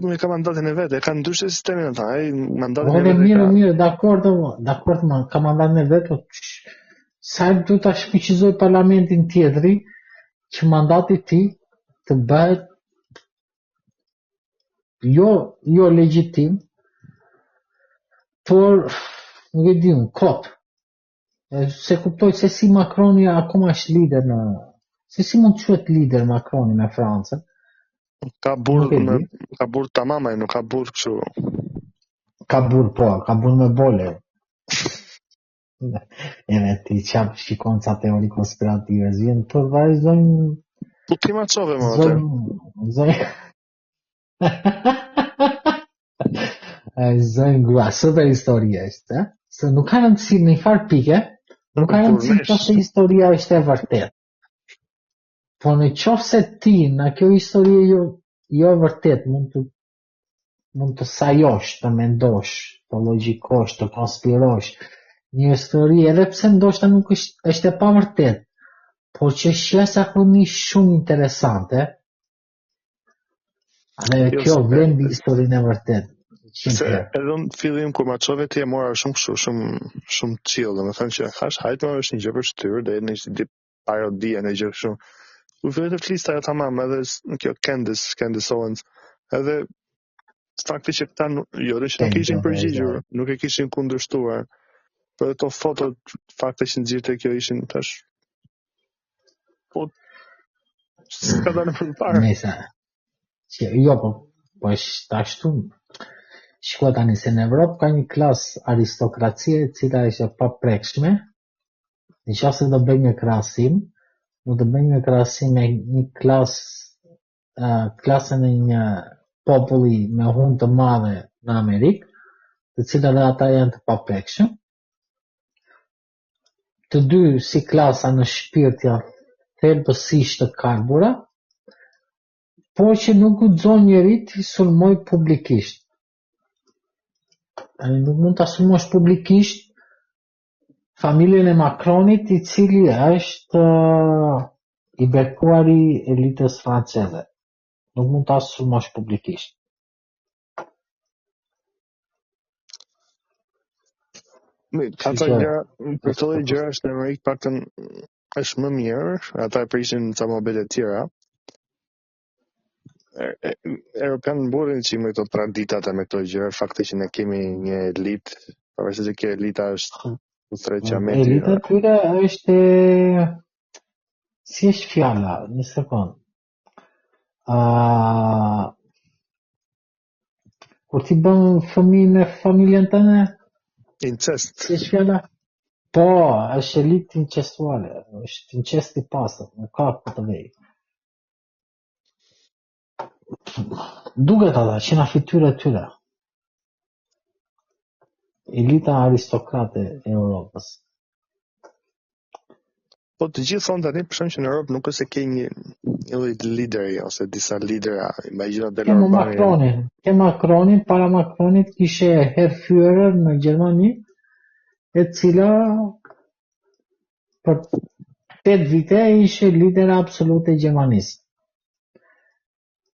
Nuk e ka mandatin e vetë, e ka ndryshe sistemin e ta, mandatin e vetë. Mirë, dakord, ka mandatin e vetë, sa herë du ta shfuqizoj parlamentin tjetri, që mandati ti të bëhet jo legjitim, por nuk e di kot. Se kuptoj se si Macroni akoma është lider se si mund të quhet lider Macroni në Francë. Ka burr tamamaj, nuk ka burr kështu. Ka burr me bole. Edhe ti çap shikon ca teori konspirative, vjen të vazhdojnë. Po ti ma çove më atë. Zojnë gua, super historia është, se nuk ka rëndësi në farë pike, nuk ka rëndësi nëse historia është e vërtet. Po në qoftë se ti në kjo historie jo e vërtet, mund të sajosh, të mendosh, të logjikosh, të konspirosh një histori, edhe pse ndoshta nuk është e pavërtet, por që është jashtëzakonisht shumë interesante. Dhe kjo vlen mbi historinë e vërtet. Edhe në fillim kur ma çove ti e mora shumë chill, domethënë që hajtë është një gjë për shtyr, dhe në një parodia në gjë shumë. U fillet të flista ja tamam, edhe kjo Candace Owens, edhe fakti që këta nuk ishin përgjigjur, nuk e kishin kundërshtuar, për ato fotot, fakti që nxirte kjo ishin tash. Po s'ka dalë më parë. Nëse. Jo, po është ashtu. Shkoj tani se në Evropë ka një klasë aristokracie e cila është e paprekshme. Nëse do bëjmë një krahasim, do të bëjmë një krahasim me një klasën e një populli me hunë të madhe në Amerikë, të cilat dhe ata janë të paprekshëm. Të dy si klasa në shpirt janë thelbësisht të kalbura, por që nuk guxon njëri të sulmoj publikisht. Nuk mund të sulmosh publikisht familjen e Macronit, i cili është i bekuari elitës franceze. Nuk mund të sulmosh publikisht. Ata për këto gjëra është në Amerikë paktën është më mirë, ata e prishin ca mobile tjera. Europian mburin që me këto traditat e me këto gjëra, fakti që ne kemi një elit, pavarësisht se kjo elita është utreqamenti. Elita tyre është si është fjala, një sekund. Kur ti bën fëmijë me familjen tënde? Incest. Si është fjala? Po, është elitë incestuale, është incest i pastër, nuk ka ku të vej. Duket ata që na fytyrë tyre. elita aristokrate e Europës. Po të gjithë thonë tani për shembull që në Europë nuk është se ke një lloj lideri ose disa lidera, imagjino Del Orbani. Ke Macronin, para Macronit kishe Herr Führer në Gjermani, e cila për 8 vite ishte lider absolut e Gjermanisë.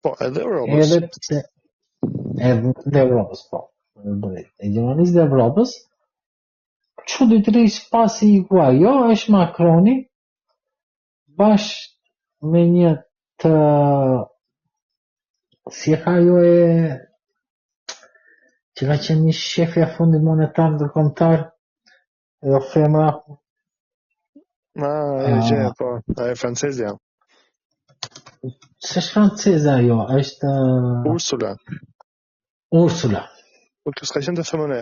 Po, edhe Europës. Edhe Europës, po. E Gjermanisë dhe Europës, çuditërisht pasi i ku ajo është Macroni bashkë me një të si ajo që ka qenë një shefja fundit monetar ndërkombëtar edhe femra Po, e francezja. S'është franceze ajo, është Ursula. Po kjo s'ka qenë të femëne.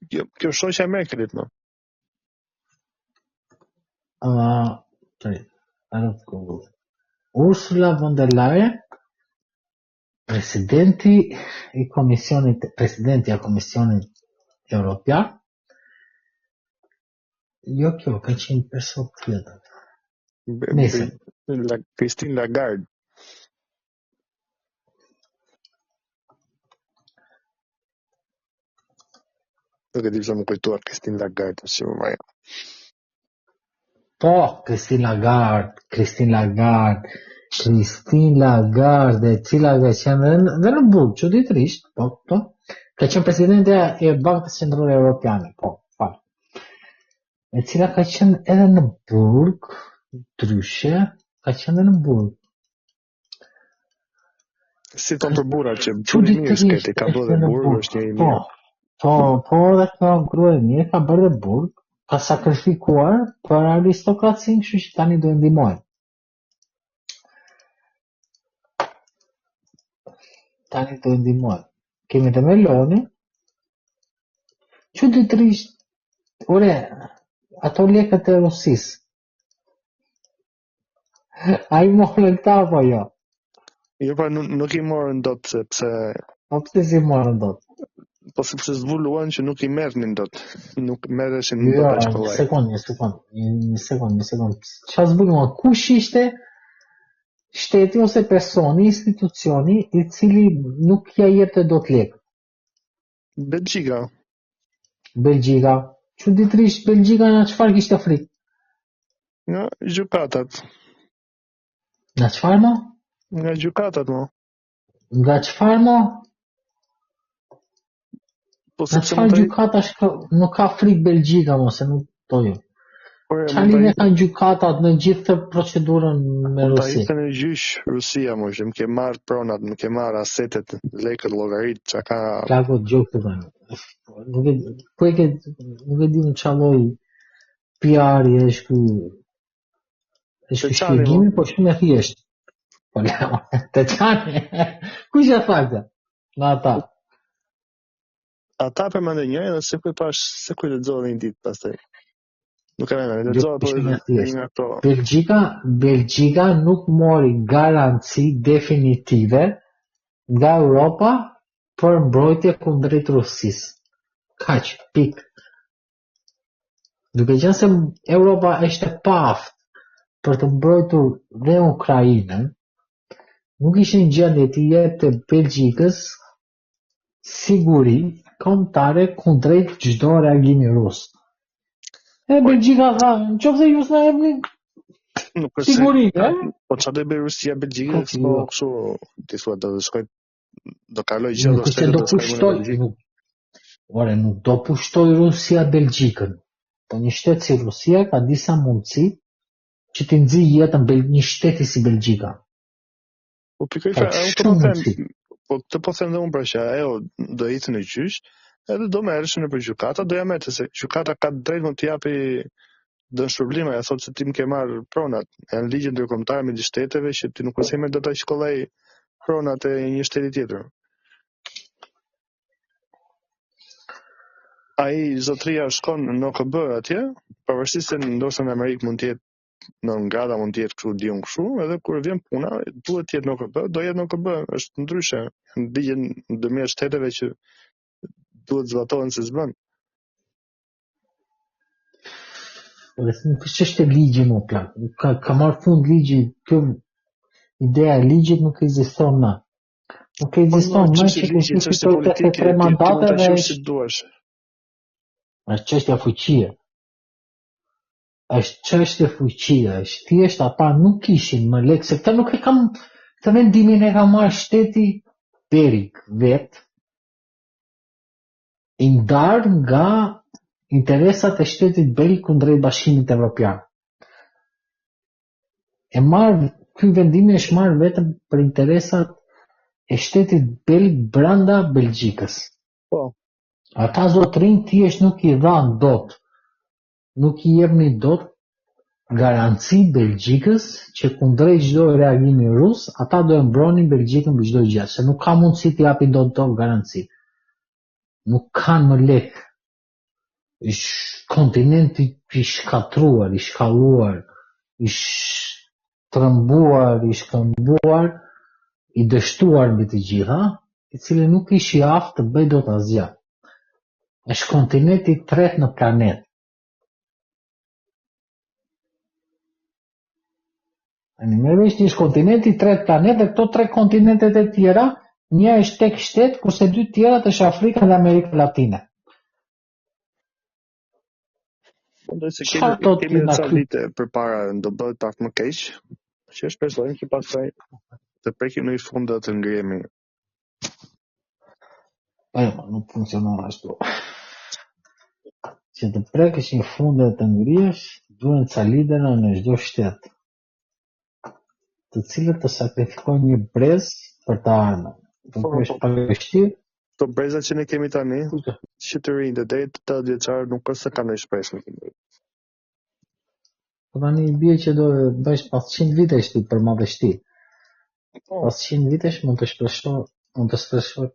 Kjo shoqja e Merkelit, më. Ursula von der Leyen, presidenti i Komisionit Evropian. Jo kjo, ka qenë person tjetër. Christine Lagarde. Nuk e di pse më kujtuar Christine Lagarde, si më vaja. Po, Christine Lagarde, e cila ka qenë dhe në burg, çuditërisht, po. Ka qenë presidente e Bankës Qendrore Evropiane, po, fal. E cila ka qenë edhe në burg, ndryshe, ka qenë edhe në burg. Si ton për burrat që çudi mirë sketi, ka bërë burg, është një mirë. Po, dhe ka gruaj mirë, ka bërë dhe burg, ka sakrifikuar për aristokracinë, kështu që tani do e ndihmojnë. Kemi të Meloni, çuditërisht, ato lekët e Rusisë. Ai morën këta apo jo? Jo, pa nuk I morën dot sepse. Po pse si morën dot? Po sepse zbuluan që nuk I merrnin dot. Nuk merreshin në dot as kollaj. Një sekond. Çfarë zbuluan? Kush ishte shteti ose personi, institucioni I cili nuk ja jepte dot lekë? Belgjika. Çuditërisht Belgjika na çfarë kishte frikë? Nga gjykatat. Nga çfarë mo? Nga gjykatat mo. Nga çfarë mo? Nga çfarë gjykatash nuk ka frikë Belgjika mo, se nuk tojo. Çfarë lidhje kanë gjykatat në gjithë procedurën me Rusi? Ta ishte në gjyq Rusia mo, që më ke marrë pronat, më ke marrë asetet, lekët, llogarit, çka ka. Plako gjokë tani. Nuk e di në çalloj PR-i është ky. Është shpjegimi, po shumë e thjeshtë. Po të çani. Kush ja fakta? Në ata. Ata përmendën njërin dhe se ku lexova një ditë pastaj. Nuk e vënë, lexova po nga ato. Belgjika nuk mori garanci definitive nga Europa për mbrojtje kundrejt Rusisë. Kaq, pik. Duke qenë se Europa është e paftë për të mbrojtur dhe Ukrainën, nuk ishin gjendje të jepte Belgjikës siguri kombëtare kundrejt çdo reagimi rus. E Belgjika tha, nëse ju s'na jepni siguri, Po çfarë do bëj Rusia Belgjikës, po kështu ti thua do shkoj do kaloj gjë do shtetet do shkojnë. Ore, nuk do pushtoj Rusia Belgjikën. Po një shtet si Rusia ka disa mundësi që t'i nxjijë jetën një shteti si Belgjika. Po pikërisht po të po them dhe unë për që ajo do ecë në gjyq, edhe do merreshin nëpër gjykata, do ja merrte se gjykata ka drejtë më të japi dën shpërblime, ja thotë se ti më ke marr pronat. Janë ligje ndërkombëtare midis shteteve që ti nuk ose më do ta shkolloj pronat e një shteti tjetër. Ai zotria shkon në OKB atje, pavarësisht se ndoshta në Amerikë mund të jetë në Ngada mund të jetë kështu diun kështu, edhe kur vjen puna duhet të jetë në OKB, do jetë në OKB, është ndryshe. Digjen ndërmjet shteteve që duhet zbatohen se s'bën. Nuk është ligji më plak. Ka marrë fund ligji, kjo ideja e ligjit nuk ekziston më. Nuk ekziston më që kur ti fitoj 83 mandate dhe është çështja fuqie. Është çështje fuqie, është thjesht ata nuk kishin më lek se këtë nuk e kam këtë vendimin e ka marrë shteti Berik vet i ndarë nga interesat e shtetit belg kundrejt Bashkimit Evropian. Ky vendimi është marrë vetëm për interesat e shtetit belg brenda Belgjikës. Po. Ata zotrin thjesht nuk i dhanë dot. Nuk i jepni dot garanci Belgjikës që kundrejt çdo reagimi rus, ata do e mbronin Belgjikën për çdo gjë, se nuk ka mundësi t'i japin dot garanci. Nuk kanë më lek. Kontinenti i shkatruar, i shkalluar, i trëmbuar, i shkëmbuar, i dështuar mbi të gjitha, i cili nuk ishi aftë të bëj dot asgjë. Është kontinenti i tretë në planet. Merresh është kontinenti i tretë planet dhe këto 3 kontinentet e tjera, një është tek shtet, kurse 2 tjerat është Afrika dhe Amerika Latine. Mendoj se kemi ca vite përpara do bëhet pak më keq, që shpresojmë që pastaj të prekim në fund të ngrihemi. Nuk funksionon ashtu. Që të prekësh një fund dhe të ngrihesh, duhen ca lidera në çdo shtet, të cilët të sakrifikojnë një brez për të ardhmen. Është pak e vështirë. Këto brezat që ne kemi tani, që të rinjtë deri të 80 vjeçar nuk është se kanë shpresë. Po tani bie që do bësh pas 100 vitesh ti për madhështi. Pas 100 vitesh mund të shpresoj.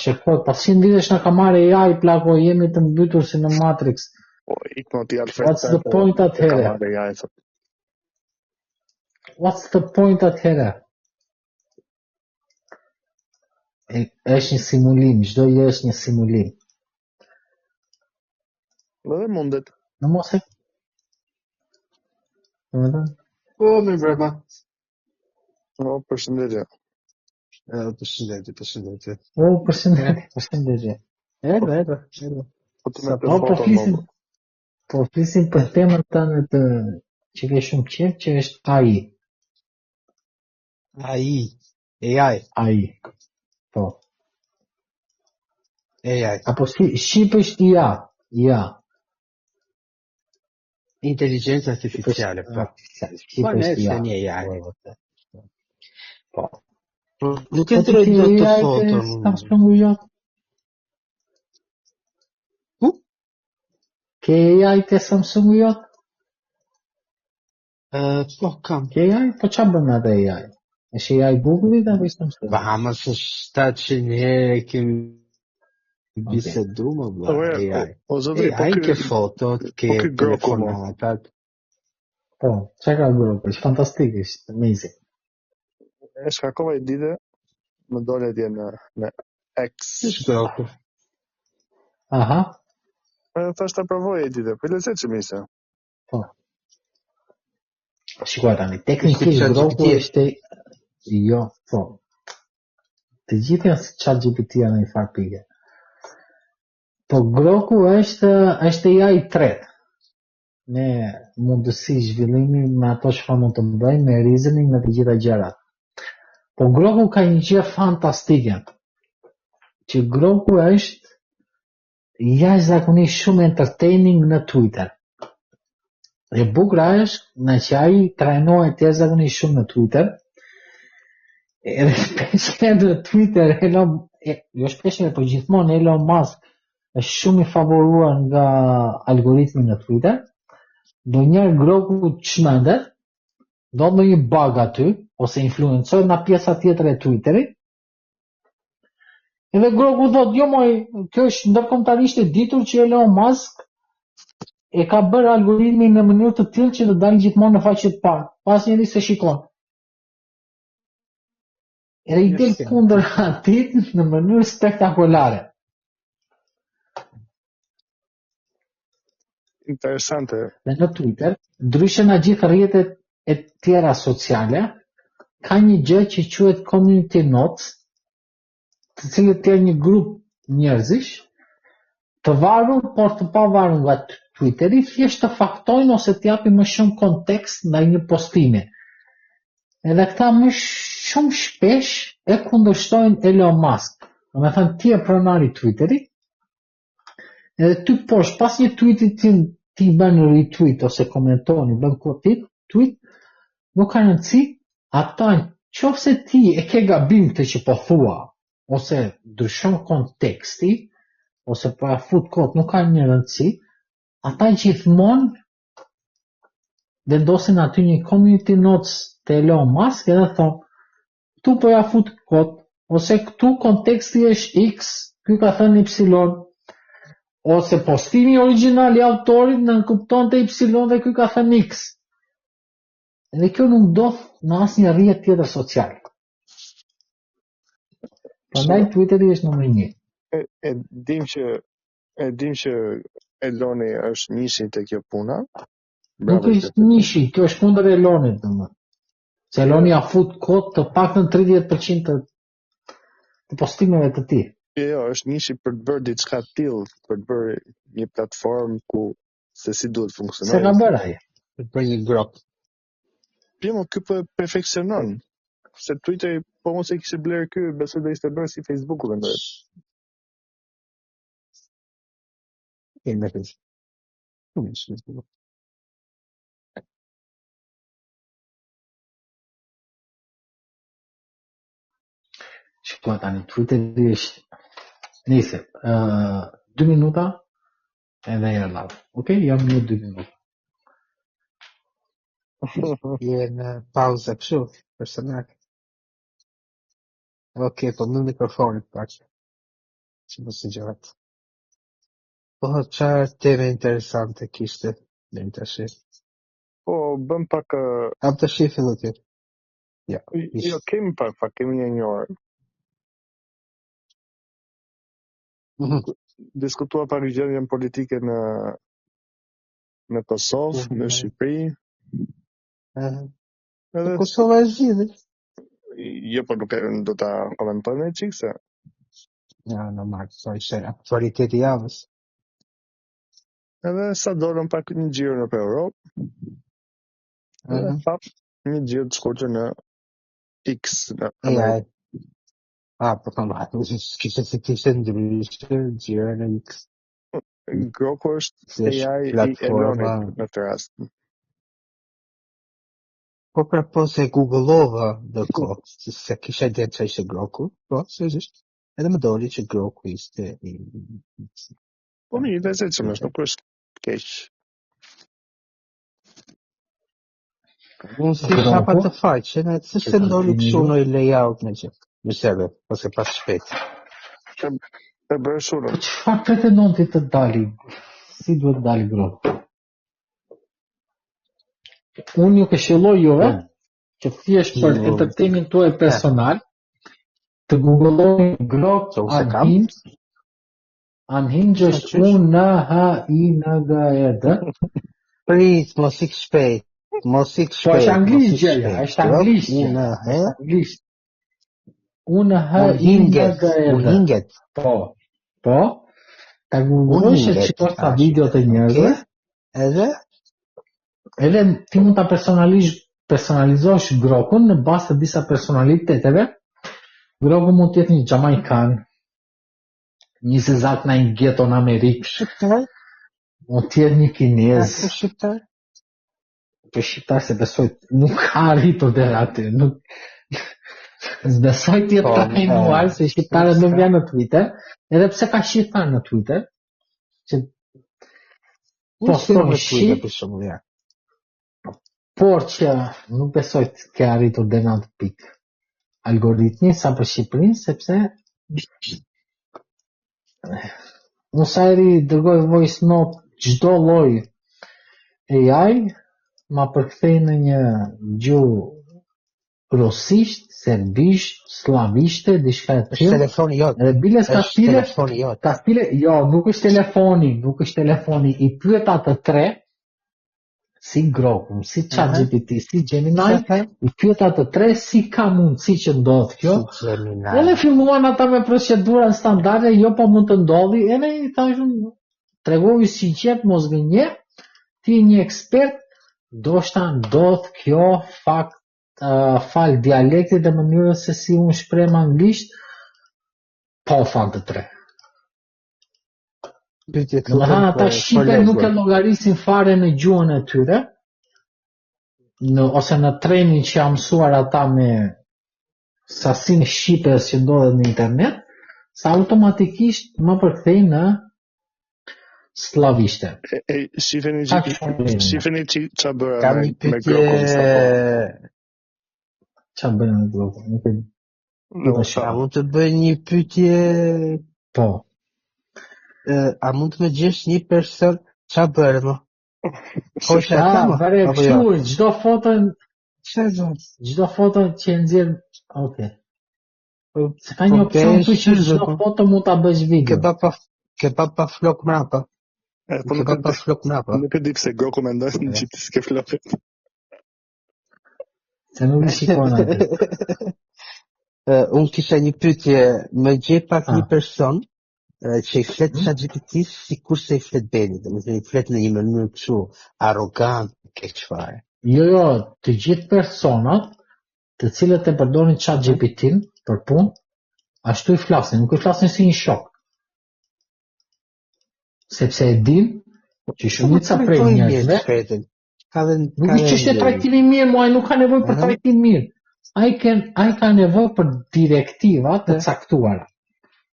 Shikoj, pas 100 vitesh na ka marrë AI plako, jemi të mbytur si në Matrix. Po, iknoti Alfred. What's the point atëherë? What's the point atëherë? Është një simulim, çdo gjë është një simulim. Edhe mundet. Në mos e Po, më brava. O, përshëndetje. Përshëndetje. O, përshëndetje. Erdhë. Po flisim për temën tënde të që ke shumë qejf, që është AI. Po. AI. Apo shqip është IA. Inteligenza artificiale, po. Shqip është IA. AI. Po. Nuk e ndroj dot të foto. Samsungu jot. Ke AI te Samsungu jot? Po, kam. Ke AI? Po qa bën atë AI? Është AI Google-it apo ishte Samsung? Bahamas është 700 herë kemi bisedu më bla AI. AI ke fotot, ke telefonatat. Po, që ka Groku? Është fantastik, është amazing. E shkarkova i dite, më dole tje në X. Është Groku. Aha. Thash të provoj e dite, për leset që misa. Po. Shikoj tani, teknikisht Groku është jo, po. Të gjithë janë ChatGPT-a në një farë pike. Po Groku është AI tretë. Me mundësi zhvillimi me ato çfarë mund të bëjmë, me reasoning, me të gjitha gjërat. Po Groku ka një gjë fantastike. Që Groku është jashtëzakonisht shumë entertaining në Twitter. E bukura është në që ai trajnohet jashtëzakonisht shumë në Twitter. Edhe shpeshherë në Twitter, jo shpeshherë, po gjithmonë Elon Musk është shumë i favoruar nga algoritmi në Twitter. Ndonjëherë Groku çmendet, do të një bug aty, ose influencohet nga pjesa tjetër e Twitterit. Edhe Groku thot, jo moj, kjo është ndërkombëtarisht e ditur që Elon Musk e ka bërë algoritmin në mënyrë të tillë që të dalë gjithmonë në faqet parë, pas njëri se shikon. Edhe i del kundër atit në mënyrë spektakolare. interesante. Dhe në Twitter, ndryshe nga gjithë rrjetet e tjera sociale, ka një gjë që quhet community notes, të cilët janë një grup njerëzish, të varur, por të pavarur nga Twitteri, thjesht të faktojnë ose të japin më shumë kontekst ndaj një postimi. Edhe këta më shumë shpesh e kundërshtojnë Elon Musk. Do të thënë ti e pronari Twitteri, edhe ty poshtë pas një tweeti ti bën retweet ose komenton, bën tweet, nuk ka rëndësi, ata nëse ti e ke gabim këtë që po thua, ose ndryshon konteksti, ose po ja fut kot, nuk ka një rëndësi, ata gjithmonë vendosin aty një community notes të Elon Musk edhe thonë, këtu po ja fut kot, ose këtu konteksti është X, ky ka thënë Y, ose postimi origjinal i autorit nënkupton të Y dhe ky ka thënë X. Dhe kjo nuk ndodh në asnjë rrjet tjetër social. Prandaj Twitteri është numër 1. E dim që Eloni është nishi te kjo puna. Nuk është nishi, kjo është kundër Elonit, domethënë. Se Eloni ja fut kot të paktën 30% të postimeve të tij. Jo, është nishi për të bërë diçka të tillë, për të bërë një platformë ku se si duhet funksionojë. Se ka bërë ai. Për një grup. Pimo ky po perfeksionon. Se Twitter po mos e kishte bler ky, besoj do ishte bërë si Facebooku mendoj. Me Facebook. Shikoj tani Twitteri është nice. 2 minuta edhe e live. Okej, jam në 2 minuta. Je në pauzë kështu, personal. Okej, po në mikrofonit pak. Që mos i gjatë. Po çfarë teme interesante kishte deri tash? Po bëm pak Am të shih fillo ti. Ja. Jo, kemi një orë. Diskutua pak gjendjen politike në Kosovë, në Shqipëri. Edhe Kosova është zgjidhur. Jo, po nuk do ta komentojmë çik se. Ja, normal, sa ishte aktualiteti i javës. Edhe sa dorën pak një xhiro në Europë. Edhe pap një xhiro të shkurtër në X në Amerikë. Po kishte ndryshe gjëra në X. Groku është AI i Elonit në këtë rast. Po pra po se Google-ova ndërkohë, se kisha ide që ishte Groku, po seriozisht. Edhe më doli që Groku ishte po mirë, vetë se nuk është keq. Unë si shapa të faqe, se se ndoli kështu në layout në që. Mëseve, ose pas shpejt. E bërë shumë. Çfarë pretendon ti të dali? Si duhet dali Groku? Unë ju këshilloj juve që thjesht për entertainment tuaj personal të googloni Groku Unhinged është UNHINGED. Prit, mos ik shpejt. Po është anglisht gjëja, është anglisht. Unhinged. Po. Ta googloj që çfarë ka video të njerëzve. Edhe ti mund ta personalizosh Grokun në bazë të disa personaliteteve. Groku mund të jetë një jamaikan, një zezak në një ghetto në Amerikë. Mund të jetë një kinez. Për shqiptar se besoj nuk ka arritur deri aty, nuk besoj të jetë trajnuar se shqiptarët nuk janë në Twitter, edhe pse ka shqiptar në Twitter, që poston shqip, por që nuk besoj të ke arritur deri në atë pikë algoritmi sa për Shqipërinë, sepse Musajri dërgoj voice note çdo lloj AI ma përkthej në një gjuhë rusisht, serbisht, slavishte, diçka e tillë. Telefoni jot. Edhe biles ka stile, telefoni jot. ka stile, jo, nuk është telefoni, i pyet atë tre, si Groku, si ChatGPT, si Gemini, i pyet atë tre si ka mundësi që ndodh kjo. Edhe filluan ata me procedura standarde, jo po mund të ndodhi, edhe i thashun, tregovi si qep, mos gënje, ti një ekspert, ndoshta ndodh kjo fal dialektit dhe mënyrës se si unë shpreh anglisht, po fan të tre. Domethënë ata shqipe nuk e llogarisin fare në gjuhën e tyre, ose në trenin që janë mësuar ata me sasinë shqipe që ndodhet në internet, sa automatikisht më përkthejnë në slavishte. Shifeni që bëra me Grokun. Qa bëra me Grokun? A mund të bëj një pyetje? Po. A mund të më gjesh një person qa bërë më? Vare kështu, gjdo foto që nxjerr, okay. Se ka një opcion të që gjdo foto mund të bësh video. Ke pa flok mrapa. Nuk e di pse Groku mendojnë që ti s'ke flokët. Se nuk i shikon atë. Unë kisha një pyetje, më gjej pak një person që i flet ChatGPT si kur se i flet Beni, dhe më i flet në një mënyrë kështu arrogant, keq fare. Jo, të gjithë personat të cilët e përdorin ChatGPT-n për punë, ashtu i flasin, nuk i flasin si një shok. Sepse e din që shumica prej njerëzve nuk i çështë trajtimi mirë, muaj nuk ka nevojë për trajtim mirë. Ai ka nevojë për direktiva të caktuara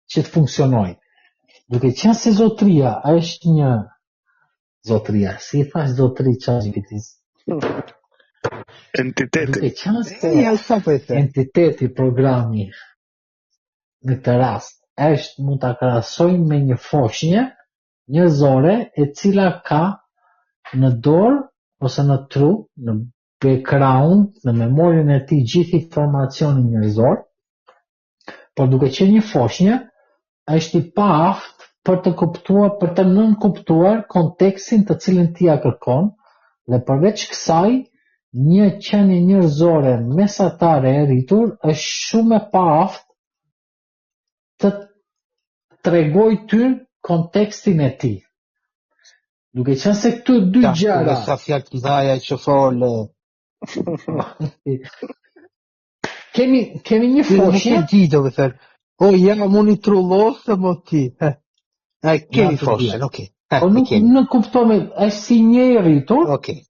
që të funksionojnë. Duke qenë se zotria është një zotria, si thash zotri ChatGPT-s. Entiteti. Duke qenë se entiteti programi në këtë rast është mund ta krahasojmë me një foshnjë njerëzore e cila ka në dorë ose në trup, në background, në memorien e tij gjithë informacionin njerëzor, por duke qenë një foshnjë, është i paaft për të kuptuar, për të nënkuptuar kontekstin të cilin ti ja kërkon, dhe përveç kësaj, një qenie njerëzore mesatare e rritur është shumë e paaft të tregoj ty kontekstin e tij. Duke qenë se këtu dy gjëra. Sa fjalë të mëdha që folë. Kemi një foshnjë. Nuk e di, do të thënë. Jam unë i trullosë më ti. Kemi foshnjën, okay. Po nuk kuptoj, është si një i rritur,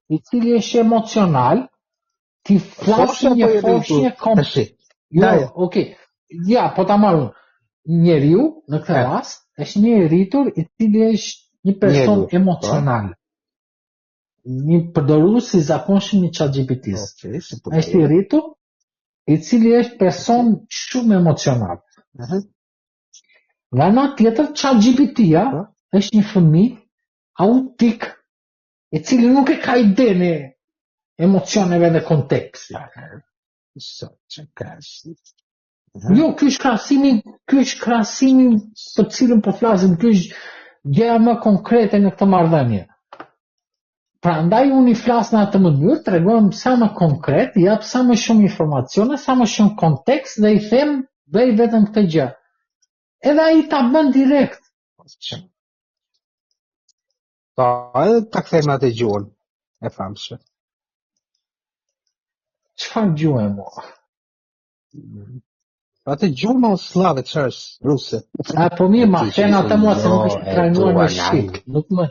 i cili është emocional, ti flasë një foshnjë komplet. Jo, okay. Ja, po ta marrë. Njeriu, në këtë rast, është një i rritur i cili është një person emocional. Një përdorues i zakonshëm i ChatGPT-s. Është i rritur, i cili është person shumë emocional. Nga ana tjetër, ChatGPT-ja është një fëmijë autik, i cili nuk e ka idenë emocioneve dhe kontekstit. Jo, ky është krahasimi për cilën po flasim, ky është gjëja më konkrete në këtë marrëdhënie. Prandaj unë i flas në atë mënyrë, tregojmë sa më konkret, jap sa më shumë informacione, sa më shumë kontekst dhe i them bëj vetëm këtë gjë. Edhe ai ta bën direkt. Po, edhe ta kthejmë atë gjuhën e famshme. Çfarë gjuhë e mo? Atë gjuhë slave, çfarë është? Ruse. Po mirë, ma qenë atë mua se nuk është trajnuar në shqip. Nuk më.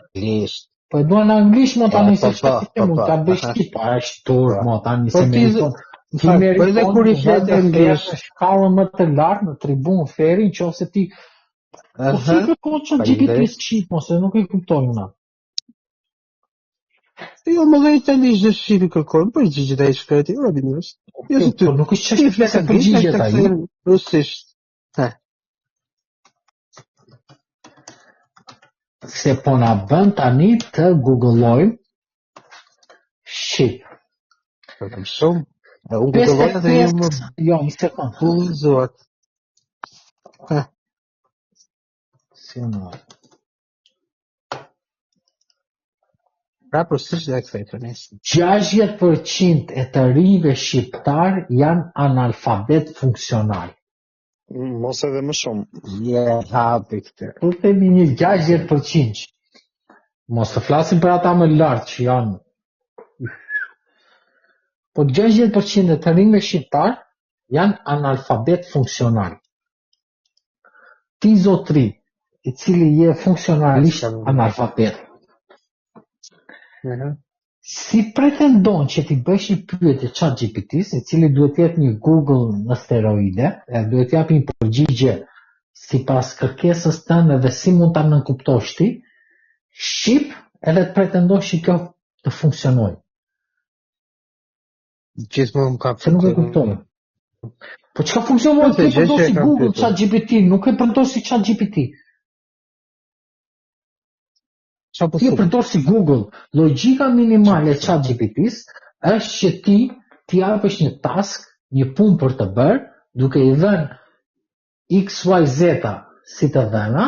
Po e duan në anglisht, mo tani se çfarë mund ta bëj shqip, është turp, mo tani se meriton. Po edhe kur i flet anglisht, shkallën më të lartë në tribunë feri, nëse ti po si kërkon ChatGPT shqip, mos e nuk e kuptoj unë. Jo, më dhe i të një gjithë shqipi kërkojnë, për i gjithë ai shkreti, rabinës. Po nuk është që shkreti për gjithë ai. Rusisht. Se po na bën tani të googlojmë shqip. Shumë. Unë kontrolloj dhe ju më Jo, një sekund. bullëzuat. Si në. Pra, përsisht dhe këthej të nesën. 60% e të rinjve shqiptar janë analfabet funksional. Mos edhe më shumë. Hapi këtë. Po themi një 60%. Mos të flasim për ata më lartë që janë. Po 60% e të rinjve shqiptar janë analfabet funksional. Ti zotri, i cili je funksionalisht analfabet. Si pretendon që ti bësh një pyetje ChatGPT-s, i cili duhet jetë një Google në steroide, e duhet japë një përgjigje sipas kërkesës tënde dhe si mund ta nënkuptosh ti, shqip edhe të pretendosh që kjo të funksionojë. Gjithmonë më ka Se nuk e kuptoj. Po çka funksionon ti përdosh si Google ChatGPT, nuk e përdosh si ChatGPT. Ti përdosh si Google. Logjika minimale e ChatGPT-s është që ti japësh një task, një punë për të bërë, duke i dhënë XYZ si të dhëna,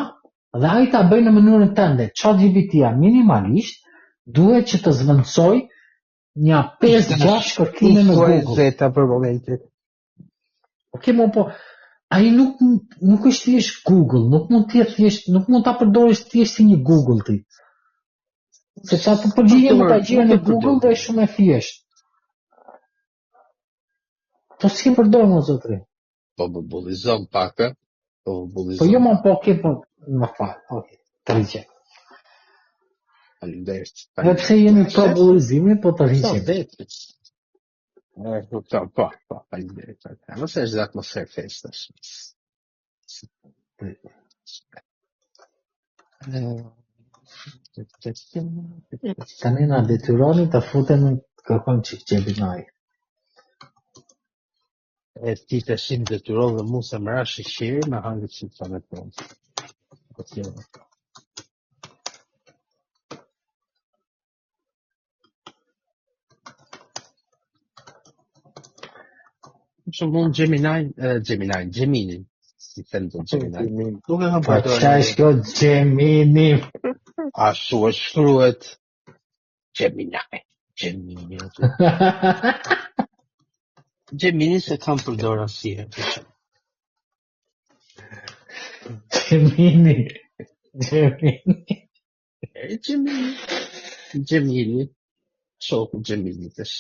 dhe ai ta bëjë në mënyrën tënde. ChatGPT-ja minimalisht duhet që të zvendësoj një 5-6 kërkime në Google. XYZ për momentin. Okej, po ai nuk është thjesht Google, nuk mund ta përdorësh thjesht si një Google ti. Se qa të përgjigje më ta gjirë në Google dhe shumë e thjesht. Po si përdojë më zotri? Po bullizon pak, po bullizon. Po jo më po ke po më falë, të rriqe. Faleminderit. Dhe pse jemi pro bullizimi, po të rriqe. Po, faleminderit. Nëse është dhe atmosferë festash. Tani na detyroni të futen kërkon çik Gemini. E ti të shimë detyron dhe mu se më ra shishiri me hangët që të me tonë. Shumë mund Geminin. Si thënë të Gemini. Nuk e kam Po qa është kjo Gemini? Ashtu e shkruhet Gemini. Gemini se kam përdor asnjëherë. Gemini. Shoku Gemini tash.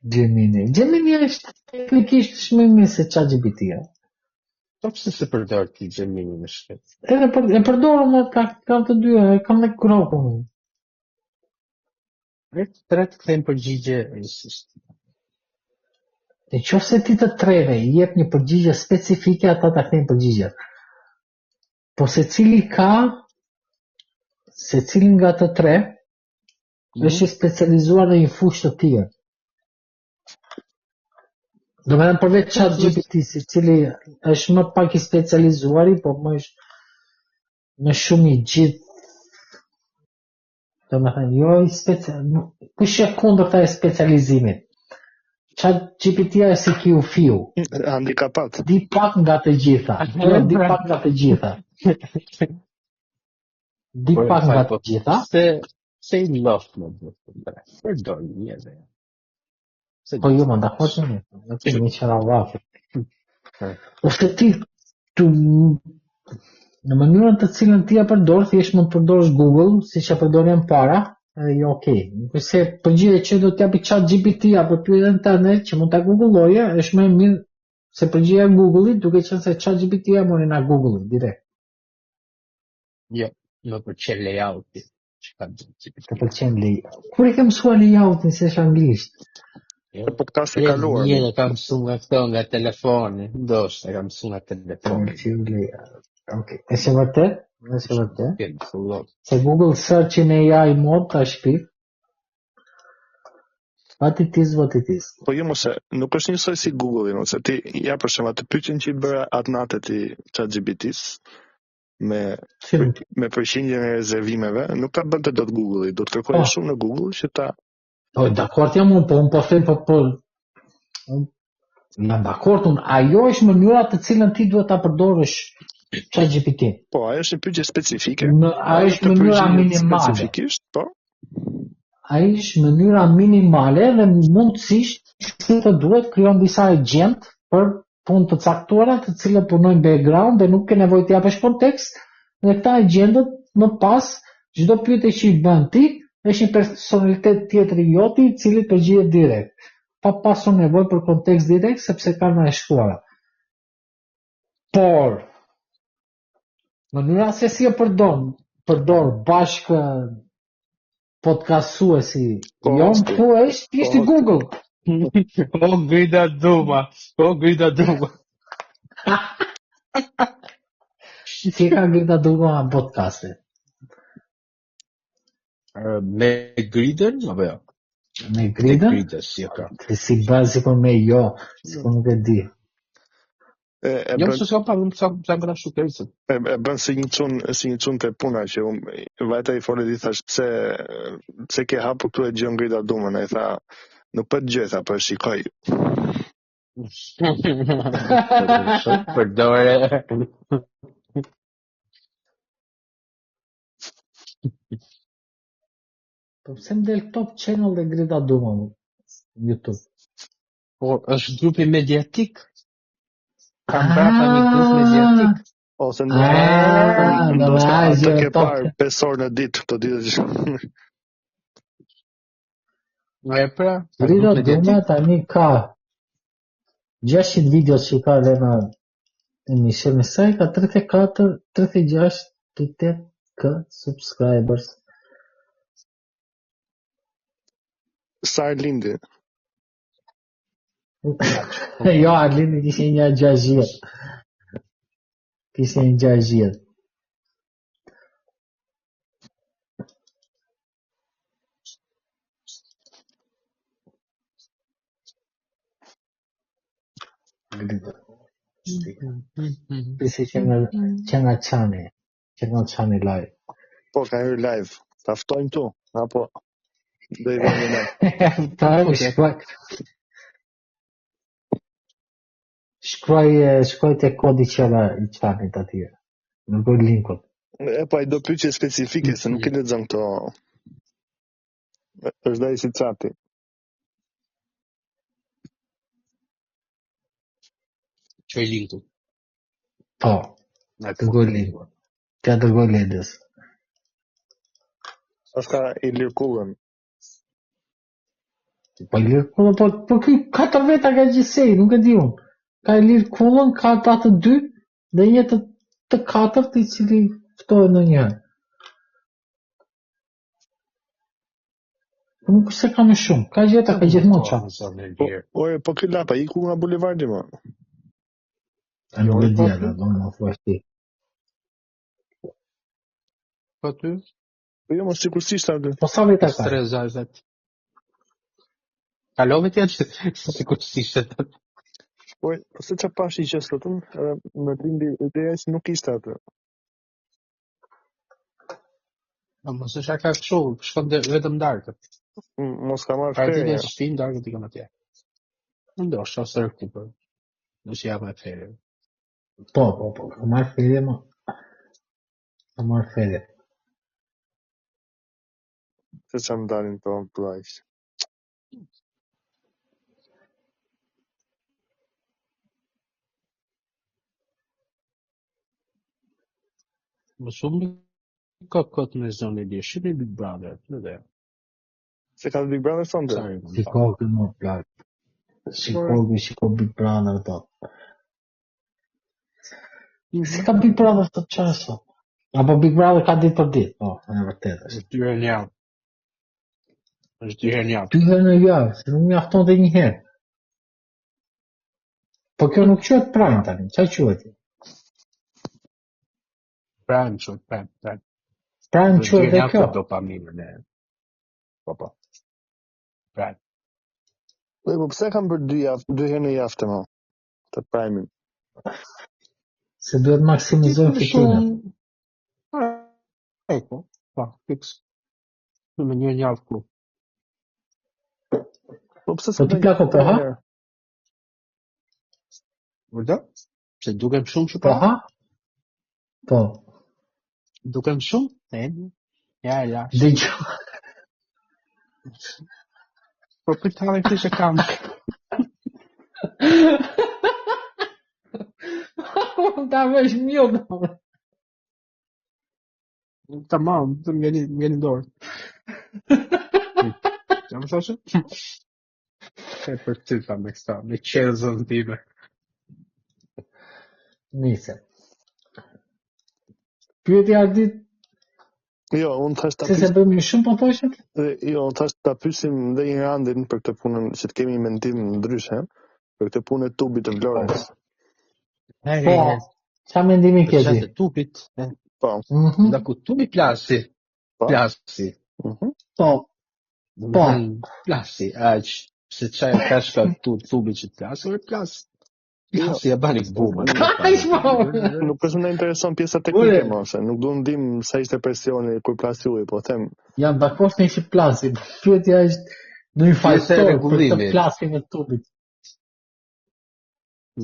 Gemini është teknikisht shmimi se ChatGPT-ja. Po pse se përdor ti Gemini në shkret? Edhe e përdor më kam të dyja, kam në grupun. Tre të kthejmë përgjigje rësisht. Në qoftë se ti të treve i jep një përgjigje specifike, ata ta kthejnë përgjigjet. Po secili nga të tre është specializuar në një fushë të tillë. Do me dhe përveç ChatGPT, si cili është më pak i specializuari, po më është në shumë i gjithë. Do me thënë, jo i specializuar, kush e kundër ta e specializimit. ChatGPT-ja është si kiu fiu. Handikapat. Di pak nga të gjitha. Di pak nga të gjitha. Se i loftë më dhëtë. Përdoj një dhe. Po jo, më ndakot në një të një qëra vafi. Ose ti, në mënyrën të cilën ti e përdor, thjesht mund të përdorësh Google, si që përdorën para, edhe jo okej. Nëse përgjigje që do t'japi ChatGPT-ja për pyetjen tënde që mund ta googulloje, është më mirë se përgjigja e Google-it, duke qenë se ChatGPT-ja mori nga Google-i direkt. Jo, më pëlqen layouti. Të pëlqen layout. Kur e ke mësuar layoutin se është anglisht? Podcast e kaluar. Një kam mësuar nga këto nga telefoni, ndoshta kam mësuar nga telefoni. Okej. Është vërtet? Se Google search in AI mode ta shpik. What it is. Po jo mos e, nuk është njësoj si Google-i, mos e ti ja për shembull atë pyetjen që i bëra atë natë ti ChatGPT-s. me përqindjen e rezervimeve, nuk ta bënte dot Google-i, do të kërkoje shumë në Google që ta. Po, dakord jam unë, po unë po them po. Jam dakord unë, ajo është mënyra të cilën ti duhet ta përdorësh ChatGPT. Po, ajo është një pyetje specifike. Ajo është mënyra minimale. Specifikisht, po. Ajo është mënyra minimale dhe mundësisht të duhet krijon disa agent për punë të caktuara të cilët punojnë background dhe nuk ke nevojë të japësh kontekst, dhe këta agjentët më pas çdo pyetje që i bën ti është një personalitet tjetër i joti i cili përgjigjet direkt, pa pasur nevojë për kontekst direkt sepse ka në shkruara. Por mënyra se si e përdor bashkë podcastuesi jon ku është Google. O grida duma. Si ka grida duma në podcaste? Me gridën, apo jo? Me gridën? Me gridën, si e ka. Si bazikon me jo, si po nuk e di. Jo, se s'kam parë, s'kam këra shukërisën. E bën si një çun të puna që vajta i fole di thash pse ke hapur këtu e gjën grida dumën, ai tha nuk po dëgjoj, tha po shikoj. Përdore. Po pse më del top channel dhe grida duma në YouTube? Po, është grupi mediatik. Kam brapa një grup mediatik. Ose ndoshta të ke parë 5 orë në ditë këto ditë. E pra, grida duma tani ka 600 video që ka dhe në emision e saj, ka 36k subscribers. Sa Arlindi? Jo, Arlindi kishte një 600. Kishte një 600. Pse që nga çani live. Po, ka hyrë live. Ta ftojmë tu, apo do i vëmë ne. Shkruaj te kodi qela i çanit atje. Në gol linkut. Po ai do pyetje specifike se nuk e lexon këto. Është dai si çati. Çoj linkut. Po. Të gol linkut. Të dërgoj ledës. Është i lirkullën. Po i lirkullën, po ky 4 veta ka gjithsej, nuk e di unë. Ka i lirkullën, ka ta të 2 dhe një të 4 i cili ftohet në njëherë. Po nuk se ka më shumë, ka gjithmonë qanë. Po ky lapa, i ku nga bulevardi më? A nuk e di atë, do më thuash ti. Po ty? Po jo, mos sigurisht atë. Po sa veta ka? Strezat. Kalove ti atë sigurisht atë. Po se çfarë pashi që sotun, më lindi ideja se nuk ishte atë. Mos e shaka kështu, shkon vetëm darkët. Mos ka marrë fare. fere. Pra ti shtin darkët i kam atje. Ndoshta ose rkuper. Nëse jam me fere. Po, ka marrë fere më. Ka marrë fere. Se që më dalin të plajsh. Më shumë ka këtë në zonë e di, shqipë Big Brother, në dhe. Se ka Big Brother sonde? Shiko këtë më plajsh. Shiko Big Brother të. Se ka Big Brother të qarë sot? Apo Big Brother ka ditë për ditë? Po, në vërtet është. Është 2 herë në javë. Është 2 herë në javë. 2 herë në javë, se nuk mjafton dhe një herë. Po kjo nuk quhet prime tani, çfarë quhet? Prime quhet. Prime quhet dhe kjo. Dopaminën e. Po. Prime. Po pse kam bërë 2 herë në javë të më? Të prime-in. Se duhet maksimizojnë fikimin. Po, fiks. Në mënyrë një ku. Po pse Po ti plako po ha? Vërda? Se dukem shumë që Po ha? Po. Dukem shumë? Ja. Dëgjoj. Po për të halë që kam. Ta vesh mjot. Tamam, të mjeni dorë. Që më thoshe? E për ty ta me kësta, me qezën time. Nise. Pyetja Ardit, Jo, unë thash ta se bëjmë shumë po thoshet? Jo, unë thash ta pyesim dhe një Andin për këtë punën, që të kemi mendim ndryshe, për këtë punë e tubit të Vlorës. Po, qa mendimi ke ti? Të tubit, Po. Da ku tubi plasi. Plasi. Po. Plasi, aq, se qaj e ka shka tubi që plasi, o e plasi. Plasi e bani buma. Nuk është më intereson pjesa teknike, mose, nuk du ndim sa ishte presioni kur plasi uj, po them. Jam dakord në ishte plasi, pyetja është në një fajtor për të plasin e tubit.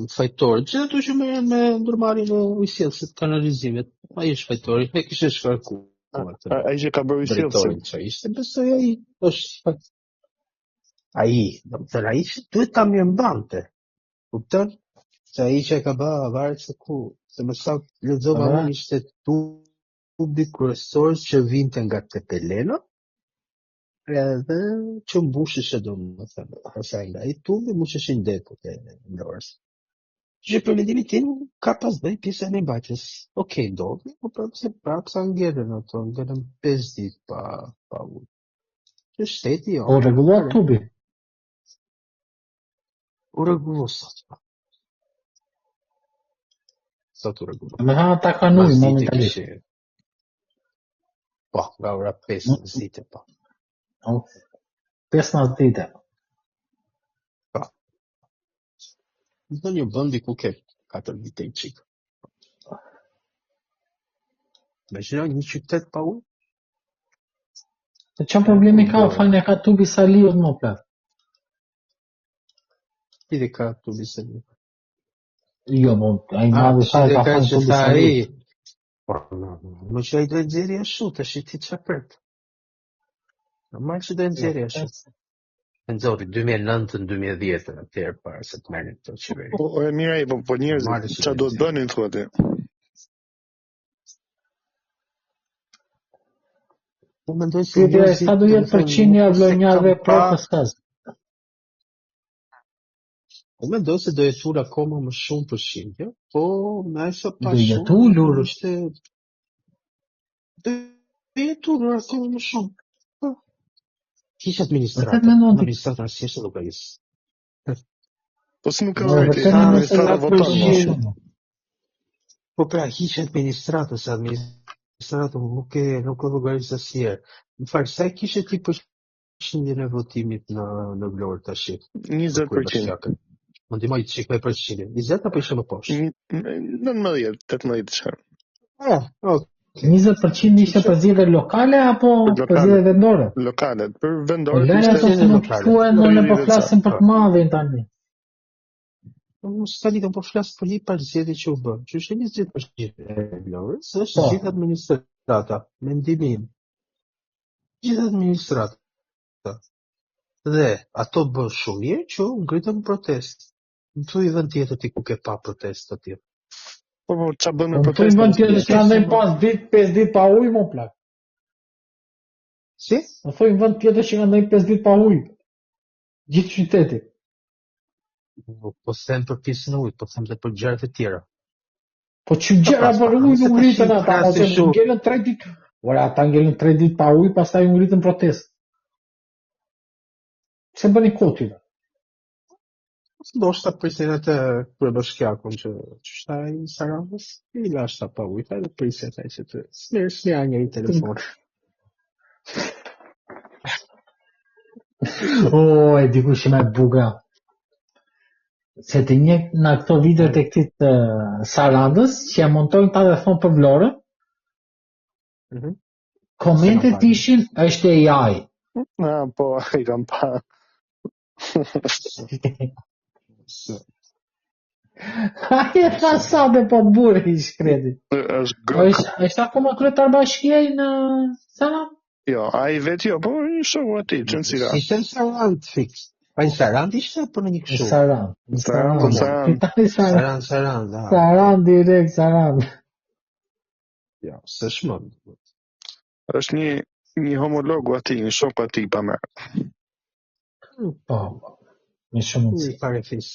Fajtor, gjithë të që me ndërmarin e ujësjelësit të kanalizimet, a ishë fajtori, e kështë shkarku. A ishë ka bërë ujësjelësit? Që ishte, besoj a i, është a i që duhet ta mirë mbante, kuptën? Se a i që e ka bërë avaret se ku, se më sa lexova unë ishte tubi kryesor që vinte nga Tepelena, edhe që mbusheshe do më thëmë, pasaj nga i tubi mbusheshin depo të Vlorës. Që për mendimin tim ka pas bëj pjesë e mbajtjes. Okej, ndodhi, po prapse prapsa ngjerën ato, ngjerën 5 ditë pa ujë. Që shteti jo. O rregulluar tubi. U rregullu sot. Sot u rregullu. Me ha ta kanë ujë momentalisht. Po, nga ora 5 dite po. 15 dite. Në një bëndi ku ke 4 vite i qikë. Me shënë një qytet pa ujë? Që problemi ka, fajnë e ka tubi sa liot më plak? Ide ka tubi sa liot? Jo, a i madhe sa e ka fajnë tubi sa liot. Më që a i dojnë dzeri a shu, të shiti që apret. Në marë që dojnë dzeri a shu. Në zori, 2009-2010 atëherë parë se të merrin të qeveri. Po e mira i, po njerëzit, çfarë do të bënin këtu aty? Po mendoj se njerëzit sa do jetë përqindja e vlonjarëve protestas. Po mendoj se do jetur akoma më shumë përqindje, po më sa pas do jetulur ishte do jetur akoma më shumë. Kish administrator si është llogarisë. Po si nuk ka administrator voton. Po pra, kish administrator, se administrator nuk e llogarisë asnjëherë. Në fakt sa kishte ti përqindjen e votimit në Vlorë tash? 20%. Mund të moj çik me përqindjen. 20 apo ishte më poshtë? 19, 18 çfarë. 20% ishte për zgjedhje lokale apo për zgjedhje vendore? Lokale, për vendore ishte lokale. Ne po flasim për të madhin tani. Mos tani do po flas për një par zgjedhje që u bë. Që është 20% e Vlorës, është gjithë administrata, mendimin. Gjithë administrata. Dhe ato bën shumë mirë që ngritën protestë. Në thuj vend tjetër ti ku ke pa protestë atje. Po ç'a bën me protestë? Po vend tjetër që kanë pas 5 ditë pa ujë më plak. Si? Po thuj vend tjetër që kanë 5 ditë pa ujë. Gjithë qyteti. Po them për pjesën e ujit, po them edhe për gjërat e tjera. Po që gjëra për ujë nuk ngritën ata, ose ngelën 3 ditë. Ora ata ngelën 3 ditë pa ujë, pastaj u ngritën protestë. Se bëni koti. Ndoshta prisin atë kryebashkiakun që shtaj Saranës, i lashta pa ujë, edhe prisja taj që të smira njëri telefon. E dikush me buga. Se të një në këto videot e këtit Sarandës, që e montojnë ta dhe thonë për Vlorën, komentet ishin është AI. Po, I kam pa. Hajde ta sa dhe po burri I shkretit. Është grok. Është akoma kryetar bashkie në Saran? Jo, ai vetë jo, po një shoku aty, Çensira. Ishte në Sarand fix. Pa në Sarand ishte apo në një kështu? Saran. Saran direkt Saran. Jo, s'është më. Është një homologu aty, një shoku aty pa më. Po. Me shumë mundësi. Pare fis.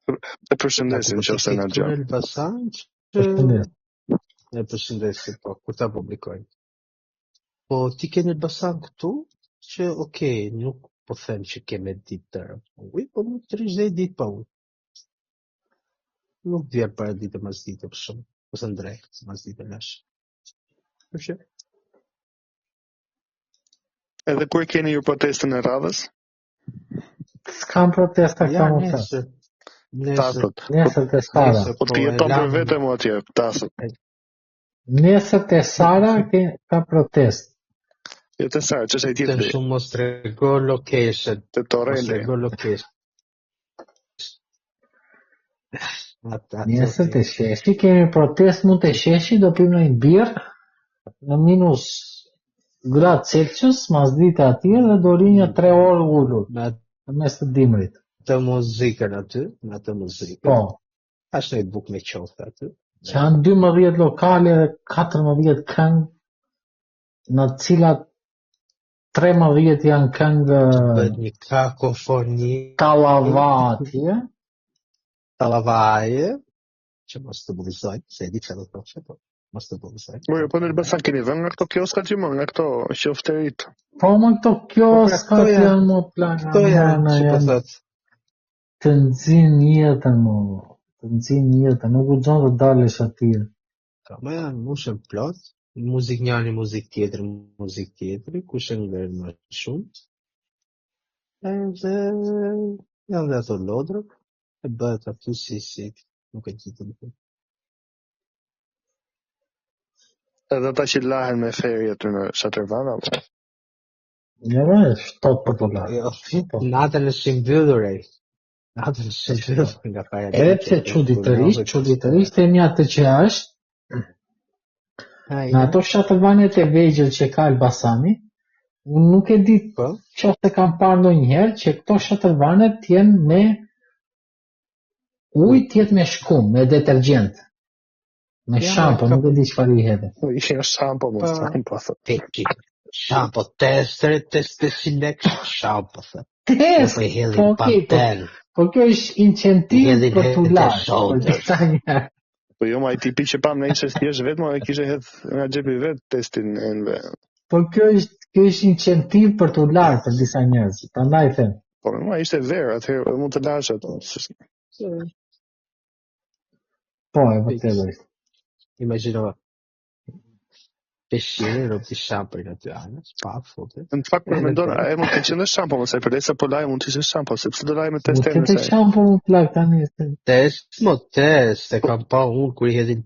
E përshëndesim nëse na dëgjon. Elbasan. E përshëndesim po, kur ta publikojnë. Po ti ke në Elbasan këtu që okay, nuk po them që kemë ditë tërë. Ui, po nuk të rish dhe ditë pa unë. Nuk vjen para ditë mas ditë për shumë. Ose ndrej, mas ditë lash. Përshë? Edhe kur keni ju protestën e radhës? S'kam protesta këta më të. Nesër të Sara. Po ti jeton për vetëm atje, tasët. Nesër të Sara ka protest. Jo të Sara, që se I tjetë. Të shumë mos trego location. Të Torrente. Mos trego location. Nesër të Sheshi, kemi protest mund të Sheshi, do pim në një birë në minus gradë Celsius, mas dite atje dhe do rinja 3 orë ullur, në mes të dimrit. Të muzikën aty, në të muzikën. Po. Ashtë në buk me qoftë aty. Që janë 12 lokale dhe 14 këngë, në cilat 13 janë këngë Bët një kakofoni Tallavatje. Tallavaje, që mos të bullizojnë, se e di që do të thoshë, po mos të bullizojnë. Po në Elbasan keni vënë nga këto kioskat që më, nga këto qofterit. Po më këto kioskat janë më planë. Këto janë, që po thotë. Të nxin jetën më. Të nxin jetën, nuk u gjon të dalësh aty. Më janë mushën plot, muzik njëri, muzik tjetër, kush e ngërë më shumë. Edhe janë dhe ato lodrët, e bëhet aty si, nuk e gjithë të më. Edhe ta që lahen me ferje aty në Shatërvan, apo? Jo, shtot për të lahen. Natën e shimbyllur e. Natën e shimbyllur nga para. Edhe pse çuditërisht e një atë që është, në ato Shatërvanet e vegjël që ka Elbasani, unë nuk e di qoftë kam parë ndonjëherë që këto Shatërvanet jenë me ujë tjetë me shkum, me detergjent. Me shampo, nuk e di çfarë I hedhe. Jo shampo, mo shampo. Shampo, test lek shampo. Test, po kjo është incentiv për t'u larë. Po jo, ma I tipi që pam në ishë thjesht vetë, ma e kishe hedhë nga gjepi vetë testin e në vetë. Po kjo është incentiv për t'u larë për disa njerëz. Prandaj them. Po ma ishte verë, atëherë mund të larësh ato. Po, e vërtetë është. Imagjinova. Peshqire, robi shampo në të anës, pa, fote. Në të fakt për mendon, e mund të qenë shampo, mëse përderisa po laj mund të ishte shampo, sepse do laj me test e mëse. Shampo më plak tani. Test, e kam pa unë kur I hedhin.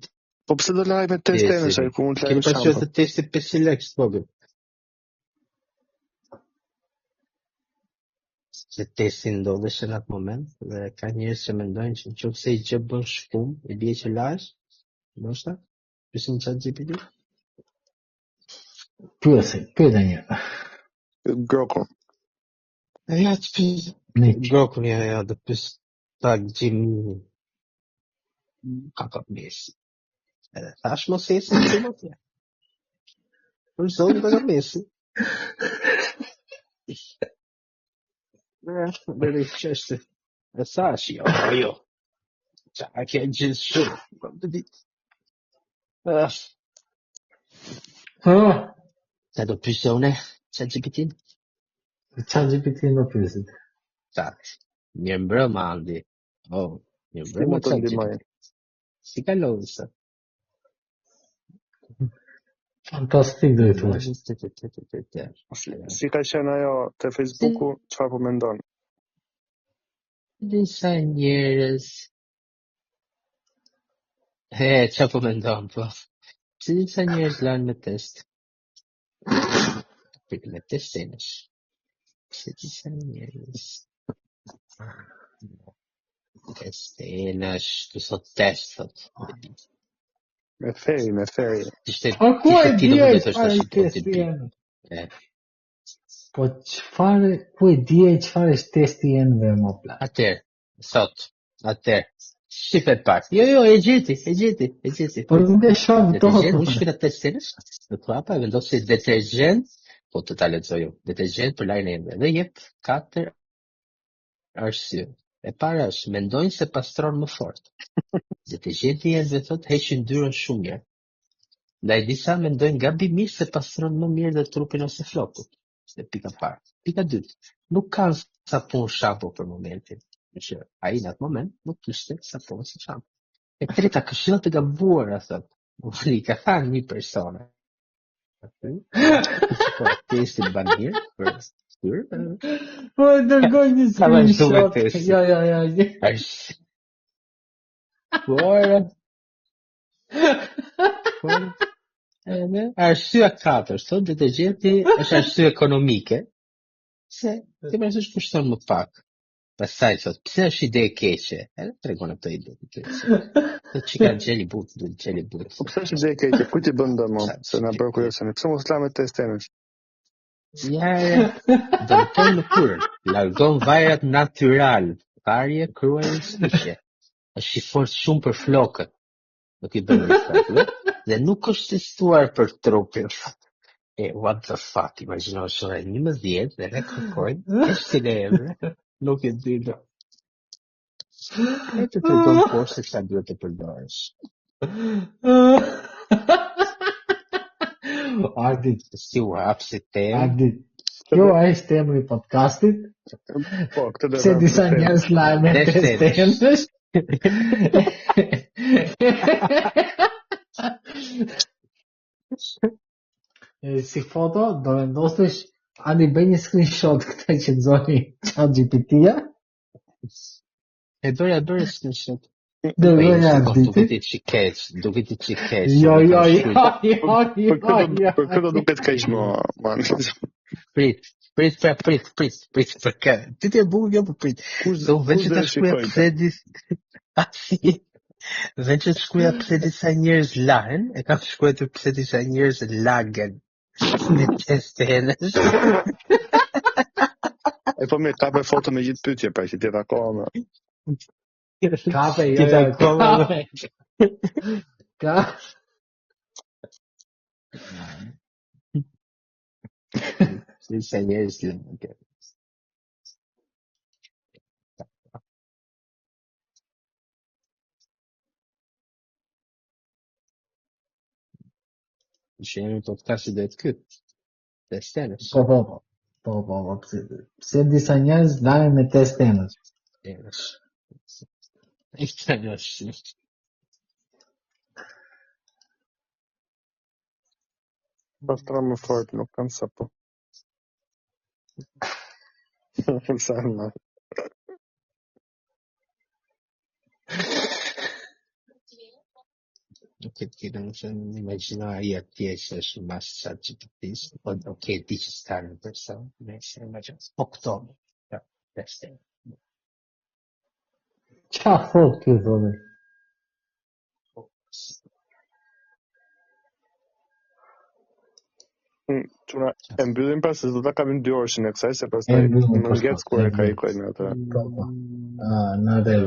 Po pse do laj me test e nëse ku mund të laj me shampo? Keni pasur të testi 500 lek, s'pogën. Se testin ndodheshe në atë moment, dhe ka njerëz që mendojnë që nëse I gjë bën shkum, I bie që lash, ndoshta, pysim ChatGPT. Pyeta një. Grokun. Ja, të pyet. Grokun ja dhe pyes tak Gjimi. Ka mesi. Edhe thash mos esi shumë atje. Për zonë të ka mesi. Bërë I qështë. E thash, jo. Qa ke gjithë shumë. Kom të ditë. Sa do pyse une, ChatGPT-n? ChatGPT-n do pysit. Një mbrëma andi. Një mbrëma ChatGPT. Si ka lodhë sa? Fantastik do I thuash. Si ka qenë ajo te Facebooku, çfarë po mendon? Disa njerëz. Çfarë po mendon po? Pse disa njerëz lanë me test? Me test enësh. Pse disa njerëz? Test enësh, të sot test, thot. Me feri. Po ku e di çfarë është testi enëve? Po çfarë, ku e di çfarë është testi enëve më plan? Atëherë. Shifet pak. Jo, e gjeti. Po nuk e shoh dot. Unë shkruaj test enësh, do të hapa e vendos si detergjent, po të ta lexoj. Detergjent për lajën ende. Dhe jep 4 arsye. E para është mendojnë se pastron më fort. Detergjenti ende thot heqin dyrën shumë mirë. Ndaj disa mendojnë gabimisht se pastron më mirë dhe trupin ose flokun. Është pika parë. Pika dytë. Nuk kanë sapun shampo për momentin. Që ai në atë moment nuk kishte sapun si shampo. E treta, këshillat e gabuara thot. I ka thënë një persone. Testi ban mirë për shtyr. Po dërgoj një screenshot. Ja. Arsyeja 4, thot detergjenti është arsye ekonomike. Se ti më thua kushton më pak. Pastaj thot, pse është ide e keqe? Edhe tregon atë ide e keqe. Thot që ka gjeli but. Po pse është ide e keqe? Ku ti bën domo? Se na bër kuriozitet. Pse mos la me test enësh? Ja. Dëmton në kurrë. Largon vajrat natyral. Parje, kruaj në spishe. Është i fort shumë për flokët. Nuk i bën një dhe nuk është testuar për trupin. What the fuck, imagjino shore 11 dhe ne kërkojnë testin e emre. Nuk e di do. E të tregon poshtë se çfarë duhet të përdorësh. Ardit, si u hapsi temë. Ardit. Kjo është tema e podcastit. Po, këtë do. Se disa njerëz lajme testë. Si foto do vendosësh ani bëj një screenshot këtë që nxoni ChatGPT-ja. E doja screenshot. Duket i çikeç. Jo. Për këtë duket keq më, man. Prit. Për kë? Ti të bukur jo për prit. Do vetë të shkruaj pse vetë të shkruaj pse disa njerëz lahen, e kam shkruar pse disa njerëz lagen. Me teste enësh. E po mirë, kape foto me gjithë pyetje, pra që tjeta kohë. Kape, Disa njerëz lagen. Shenë të të kasi dhe të këtë. Test enësh. Po, pse disa njerëz lahen me test enësh. Ishte enësh. Pastron më fort, nuk kanë sapo. Sa më. Nuk e të në që në imagina i atje që është mas ChatGPT-s, ok, di që s'ka në person, me që imagina, po këto, teste. Qa thot kjo thone? Quna, e mbyllim pra se do ta kapim 2 orëshin e kësaj, se pastaj më ngec kur e ka ikoj në atë. Në atë e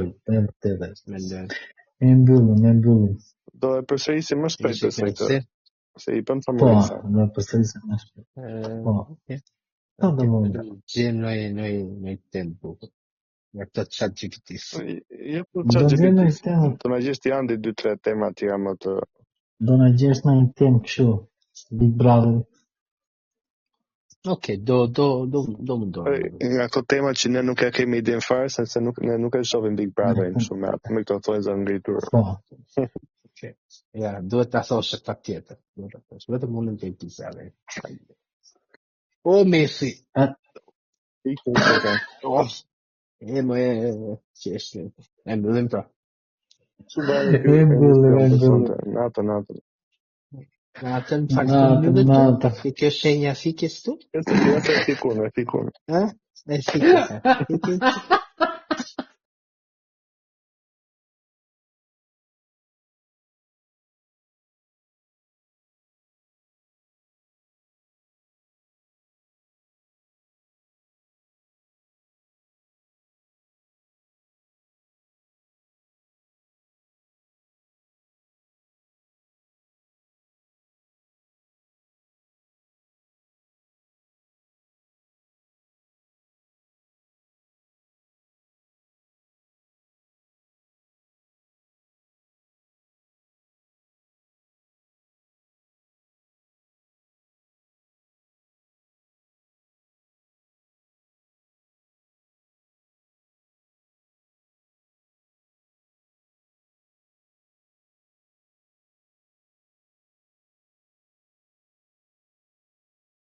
mbyllim. Do e përsërisim më shpejt se i bën Po, familja. do e përsërisim më shpejt. Po. Po do mund. Gjem në tempo. Në këtë ChatGPT-s. Jo për ChatGPT-s. Do na gjesh ti andi 2-3 tema tjera më të. Do na gjesh në një temë kështu. Big Brother. Ok, do më dorë. Nga këto tema që ne nuk e kemi iden fare, se ne nuk e shohim Big Brother-in shumë me këto thonjza ngritur. Po. Ja, duhet ta thosh pak tjetër. Vetëm mundem të episode. O Messi. Më qeshtë. E mbyllim pra. Natën. Në atë më falë të që kjo shenja fikës tu? E fikun. E fikës.